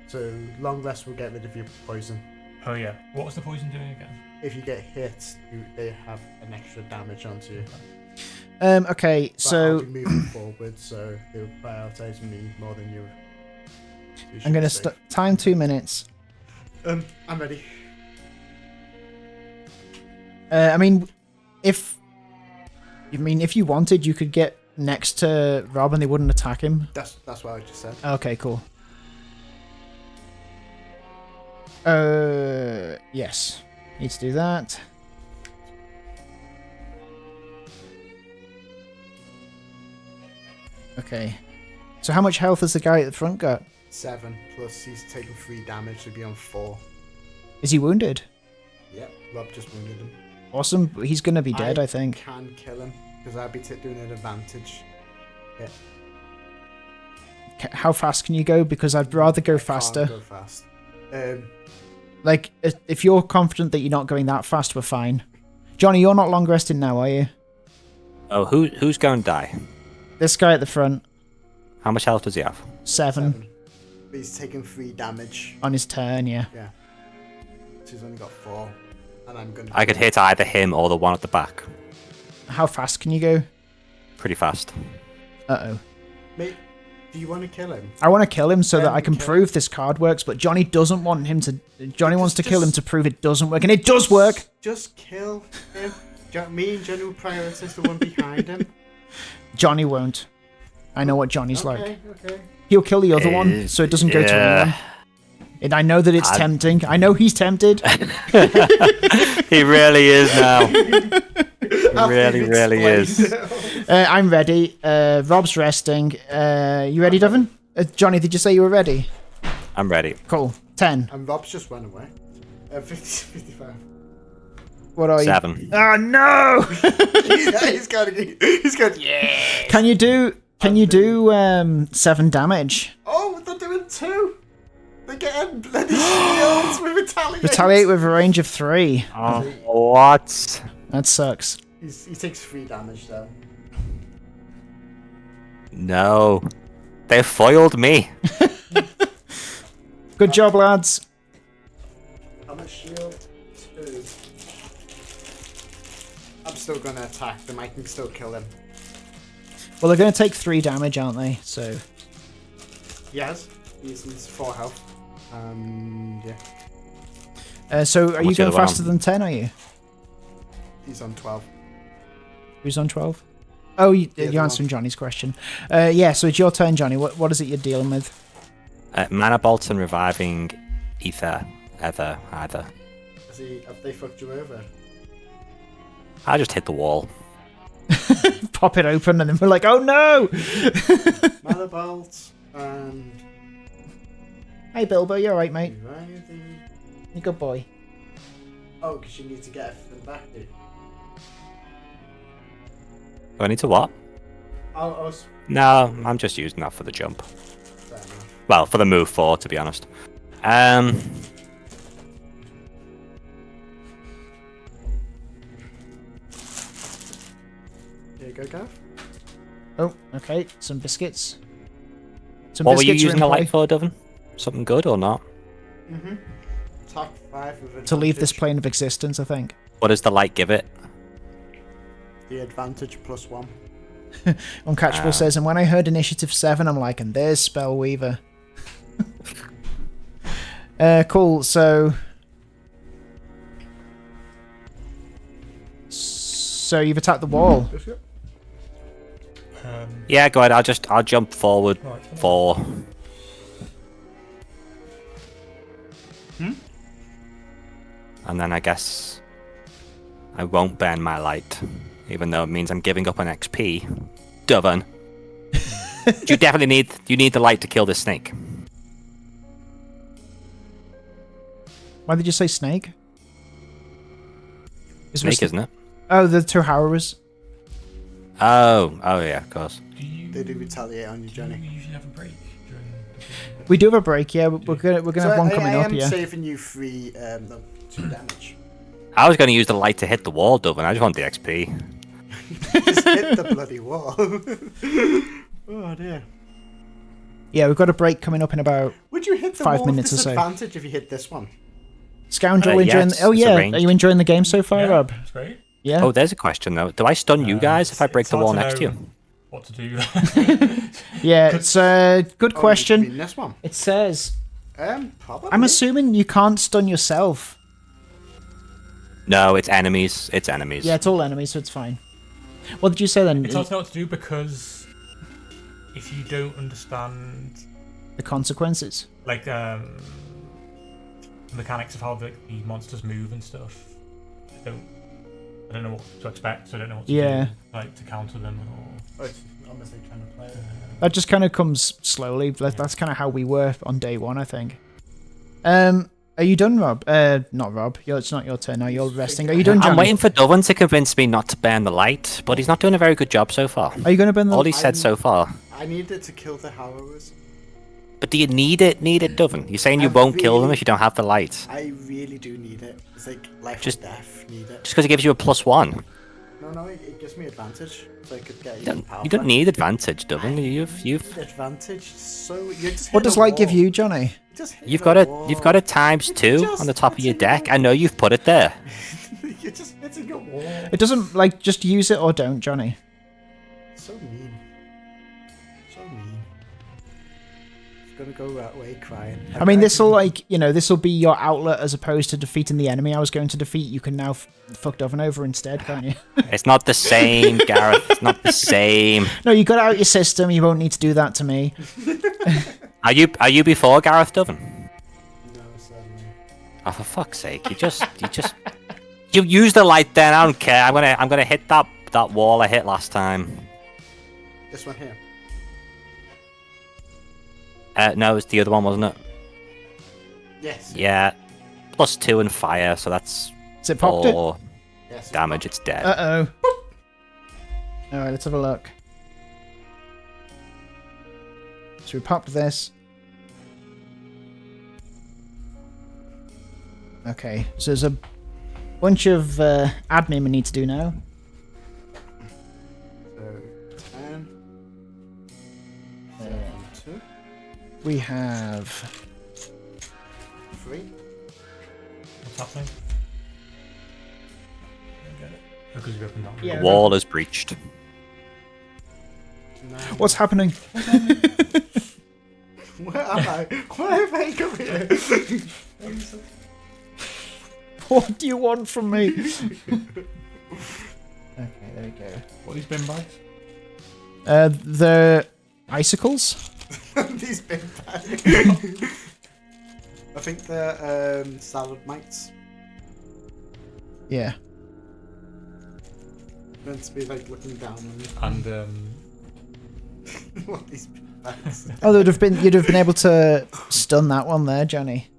So long rest will get rid of your poison. Oh yeah. What was the poison doing again? If you get hit, they have an extra damage onto you. Okay, But so I'll be moving forward, so they'll prioritize me more than you. So you I'm going to should be safe. time 2 minutes. I'm ready. I mean, if you wanted, you could get next to Rob and they wouldn't attack him. That's what I just said. Okay, cool. Yes. Need to do that. Okay. So how much health has the guy at the front got? 7 plus he's taken 3 damage to be on 4. Is he wounded? Yep, Rob just wounded him. Awesome. He's going to be dead, I think. Can kill him because I'd be doing an advantage. Yeah. How fast can you go? Because I'd rather go faster. Can't go fast. Like, if you're confident that you're not going that fast, we're fine. Johnny, you're not long resting now, are you? Oh, who's going to die? This guy at the front, How much health does he have? 7 But he's taken 3 damage. on his turn, yeah. Yeah. So he's only got 4. And I'm gonna. I could hit either him or the one at the back. How fast can you go? Pretty fast. Uh-oh. Mate, do you want to kill him? I want to kill him so that I can Okay. prove this card works, but Johnny doesn't want him to... Johnny wants to kill him to prove it doesn't work, and it does work! Just kill him. Me and Johnny will prioritize the one behind him. Johnny won't. I know what Johnny's like. Okay. He'll kill the other one, so it doesn't go to anyone. And I know that it's tempting. I know he's tempted. He really is now. He really is. I'm ready. Rob's resting. You ready, Devin? Johnny, did you say you were ready? I'm ready. Cool. 10. And Rob's just run away. 55. What are 7. you? Oh, no! he's got, yeah. Can you do 7 damage? Oh, they're doing 2. They're getting bloody shields with retaliate. Retaliate with a range of 3. Oh, what? That sucks. He takes 3 damage though. No. They foiled me. Good job, lads. How much shield? 2. I'm still gonna attack them. I can still kill him. Well, they're going to take 3 damage, aren't they? So, Yes. He's 4 health. Yeah. so are you much going other one? faster than 10, are you? He's on 12. Who's on 12? Oh, The you're other answering Johnny's question. Yeah, so it's your turn, Johnny. What is it you're dealing with? Mana Bolt and reviving either. Have they fucked you over? I just hit the wall. Pop it open, and then we're like, oh no! Mana Bolt and Hey, Bilbo, you alright, mate? reviving. You good boy. Oh, because you need to get everything back, dude. Do I need to what? I was No, I'm just using that for the jump. fair enough. Well, for the move 4, to be honest. Here you go, Gav. Oh, okay. Some biscuits. Some What were you biscuits are using in the play. light for, Devon? Something good or not? Top 5 with To leave this advantage. plane of existence, I think. What does the light give it? The advantage +1. Uncatchable says, and when I heard Initiative 7, I'm like, and there's Spellweaver. Cool, so... So you've attacked the wall. Yeah, go ahead. I'll jump forward Right, 4. And then I guess I won't burn my light, even though it means I'm giving up on XP. Devon. You definitely need the light to kill this snake. Why did you say snake? Snake, isn't it? Oh, the Toharas. Oh yeah, of course. They do retaliate on you, Do Johnny. you usually have a break during the We do have a break, yeah. We're gonna have one coming I up, am yeah. saving you 2 damage. I was going to use the light to hit the wall, Devon. I just want the XP. Just hit the bloody wall. Oh dear. Yeah, we've got a break coming up in about Would you hit the 5 wall minutes or with so. disadvantage if you hit this one? Scoundrel yeah, enjoying. it's Oh yeah, arranged. are you enjoying the game so far, yeah, Rob? that's great. Yeah. Oh, there's a question though. Do I stun you guys if I break It's the hard wall to next to know you? What to do? Yeah, it's a good Oh, you question. mean this one? It says, Probably. I'm assuming you can't stun yourself. No, it's enemies. It's enemies. Yeah, it's all enemies, so it's fine. What did you say then? It's hard to know what to do because if you don't understand The consequences. like mechanics of how the monsters move and stuff, I don't know what to expect. So I don't know what to Yeah. do, like to counter them or. Oh, it's almost like trying to play it. That just kind of comes slowly. That's kind of how we were on day one, I think. Are you done, Rob? Not Rob. It's not your turn now. You're resting. Are you done, Johnny? I'm waiting for Devon to convince me not to burn the light, but he's not doing a very good job so far. Are you going to burn the... All he said so far. I needed to kill the Harrowers. But do you need it, Devon? You're saying you I won't kill them really- if you don't have the light. I really do need it. It's like life Just- or death. Need it. Just because it gives you a +1. No, it gives me advantage, so I could get You even don't, powerful. you don't need advantage, Devon. You've advantage. So you just What hit does a light give wall. you, Johnny? You just hit you've a got a wall. you've got a ×2 on the top of your deck. I know you've put it there. You're just hitting a wall. It doesn't, like, just use it or don't, Johnny. So mean. So mean. It's gonna go that way crying. I mean, this'll, like, this'll be your outlet as opposed to defeating the enemy I was going to defeat. You can now fuck Doven over instead, can't you? It's not the same, Gareth. It's not the same. No, you got it out your system. You won't need to do that to me. Are you before Gareth Devon? No, certainly. Oh, for fuck's sake! You use the light then. I don't care. I'm gonna hit that wall I hit last time. This one here. No, it was the other one, wasn't it? Yes. Yeah. +2 in fire, so that's Has it popped it? 4 Yes. damage. It's dead. Uh-oh. Alright, let's have a look. So we popped this. Okay, so there's a bunch of admin we need to do now. So 10. 2. We have... 3. What's happening? I don't get it. Because you've opened that. Yeah. The wall is breached. 9. What's happening? Where am I? Why have I come here? What do you want from me? Okay, there we go. What are these bin bags? The icicles? These big bags. I think they're salad mites. Yeah. Meant to be like looking down on you. And What these big bags? Oh, you'd have been able to stun that one there, Johnny.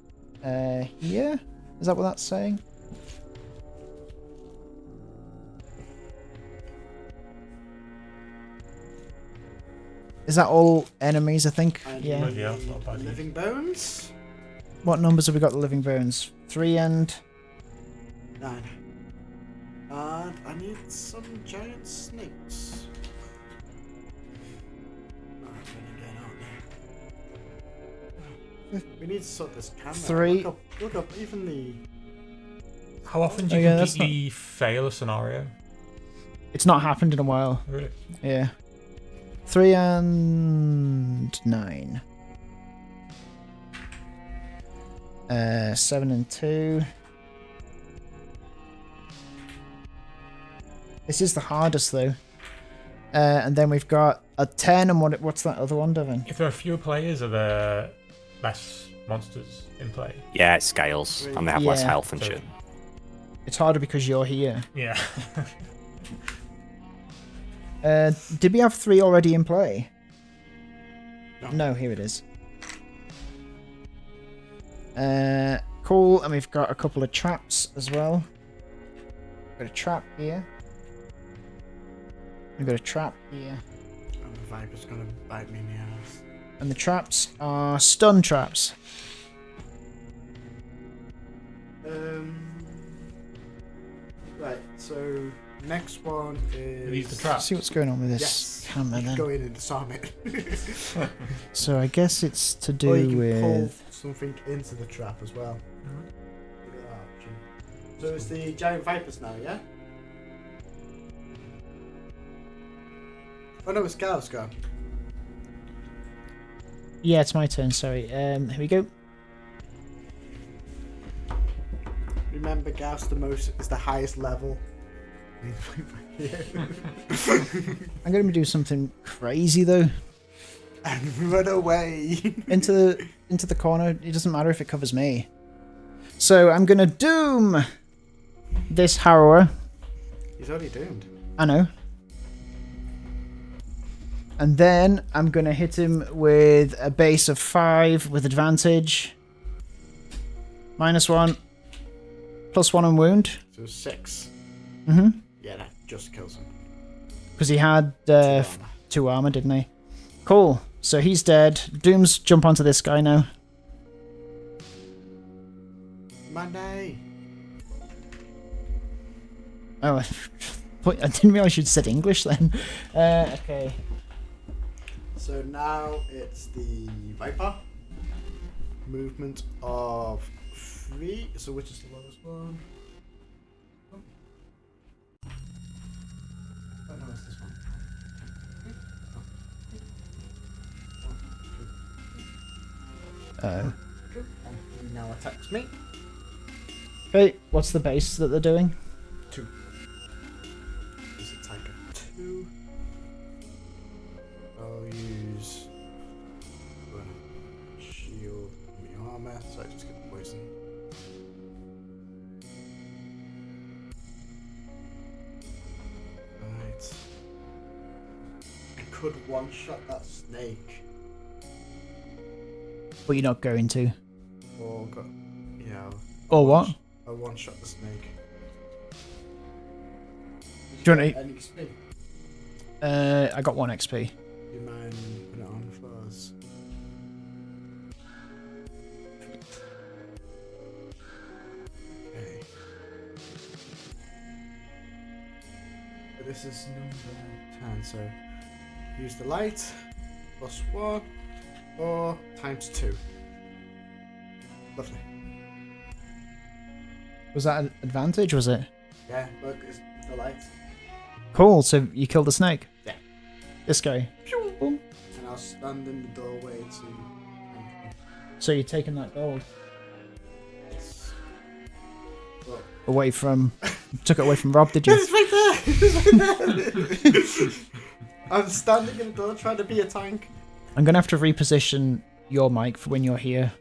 Yeah? Is that what that's saying? Is that all enemies, I think? And Yeah. Yeah, it's not bad. Living bones. What numbers have we got the living bones? 3 and... 9. And I need some giant snakes. We need to sort this camera. 3. Look up even the... How often do you completely fail a scenario? It's not happened in a while. Really? Yeah. 3 and 9. 7 and 2. This is the hardest though. And then we've got a 10 and what's that other one, Devin? If there are fewer players, are there less monsters in play? Yeah, it scales, and they have less Yeah. health and So- shit. It's harder because you're here. Yeah. Did we have 3 already in play? No. No, here it is. Cool, and we've got a couple of traps as well. Got a trap here. We've got a trap here. Oh, the Viper's gonna bite me in the ass. And the traps are stun traps. Right, so next one is... Are these the traps? See what's going on with this Yes. camera You can then. go in and disarm it. So I guess it's to do Or you can pull with... something into the trap as well. Look at that option. So it's the giant vipers now, yeah? Oh no, it's Gal's go. Yeah, it's my turn, sorry. Here we go. Remember, Gauss is the highest level. I'm going to do something crazy though. And run away. Into the corner. It doesn't matter if it covers me. So I'm going to doom this Harrower. He's already doomed. I know. And then I'm going to hit him with a base of 5 with advantage. -1. +1 on wound. So 6. Mm-hmm. Yeah, that just kills him. Because he had 2 armor. 2 armor, didn't he? Cool. So he's dead. Dooms jump onto this guy now. Monday. Oh, I didn't realize you'd said English then. Okay. So now it's the Viper. Movement of 3. So which is the lowest one? Oh no, it's this one. Oh. He now attacks me. Okay, what's the base that they're doing? 2. This attack at 2. I'll use shield and the armor, so I just get poison. Right. I could one-shot that snake, But you're not going to. or go. Yeah. Or what? I'll one-shot the snake. Do you want to- Any XP? I got 1 XP. Do you mind putting it on for us? Okay. But this is number 10, so use the light, +1, or ×2. Lovely. Was that an advantage, was it? Yeah, look, it's the light. Cool, so you killed the snake? Yeah. This guy. Boom. And I'll stand in the doorway to... So you're taking that gold Well, away from... Took it away from Rob, did you? it's right there! It's right there! I'm standing in the door trying to be a tank. I'm going to have to reposition your mic for when you're here.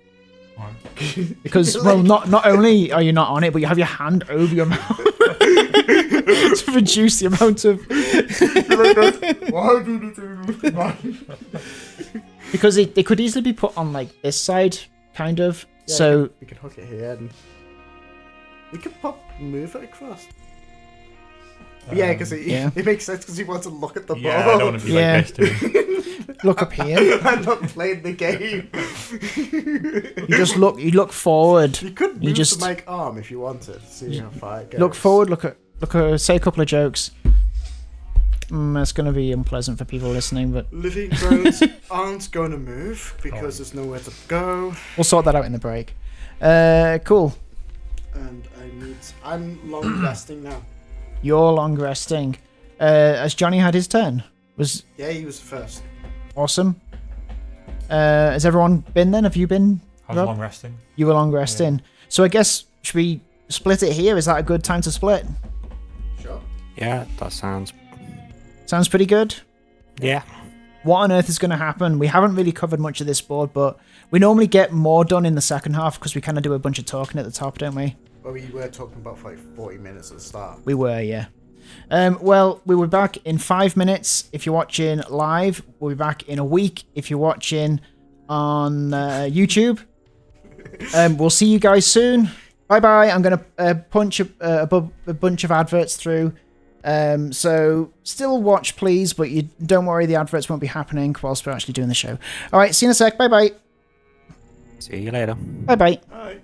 Alright. Because, well, not only are you not on it, but you have your hand over your mouth to reduce the amount of... Why do you do? Because they could easily be put on, like, this side, kind of. Yeah, So, we could hook it here and we could move it across. Yeah, because yeah. it makes sense because you want to look at the Yeah, I ball. don't want to be Yeah. like this too. look up here. I'm not playing the game. You look forward. You could move You just- the mic arm if you wanted. See how far it goes. Look forward, say a couple of jokes. It's going to be unpleasant for people listening, but Living bones aren't going to move because there's nowhere to go. we'll sort that out in the break. Cool. And I'm long resting now. You're long resting. Has Johnny had his turn? Yeah, he was first. Awesome. Has everyone been then? Have you been? I was Rob? long resting. You were long resting. So I guess, should we split it here? Is that a good time to split? Sure. Yeah, that sounds. Sounds pretty good. Yeah. What on earth is going to happen? We haven't really covered much of this board, but we normally get more done in the second half because we kind of do a bunch of talking at the top, don't we? Well, we were talking about for like 40 minutes at the start. We were, yeah. Well, we will be back in 5 minutes if you're watching live. We'll be back in a week if you're watching on YouTube. We'll see you guys soon. Bye-bye. I'm going to punch a bunch of adverts through. So still watch, please, but you don't worry, the adverts won't be happening whilst we're actually doing the show. All right, see you in a sec. Bye-bye. See you later. Bye-bye. All right.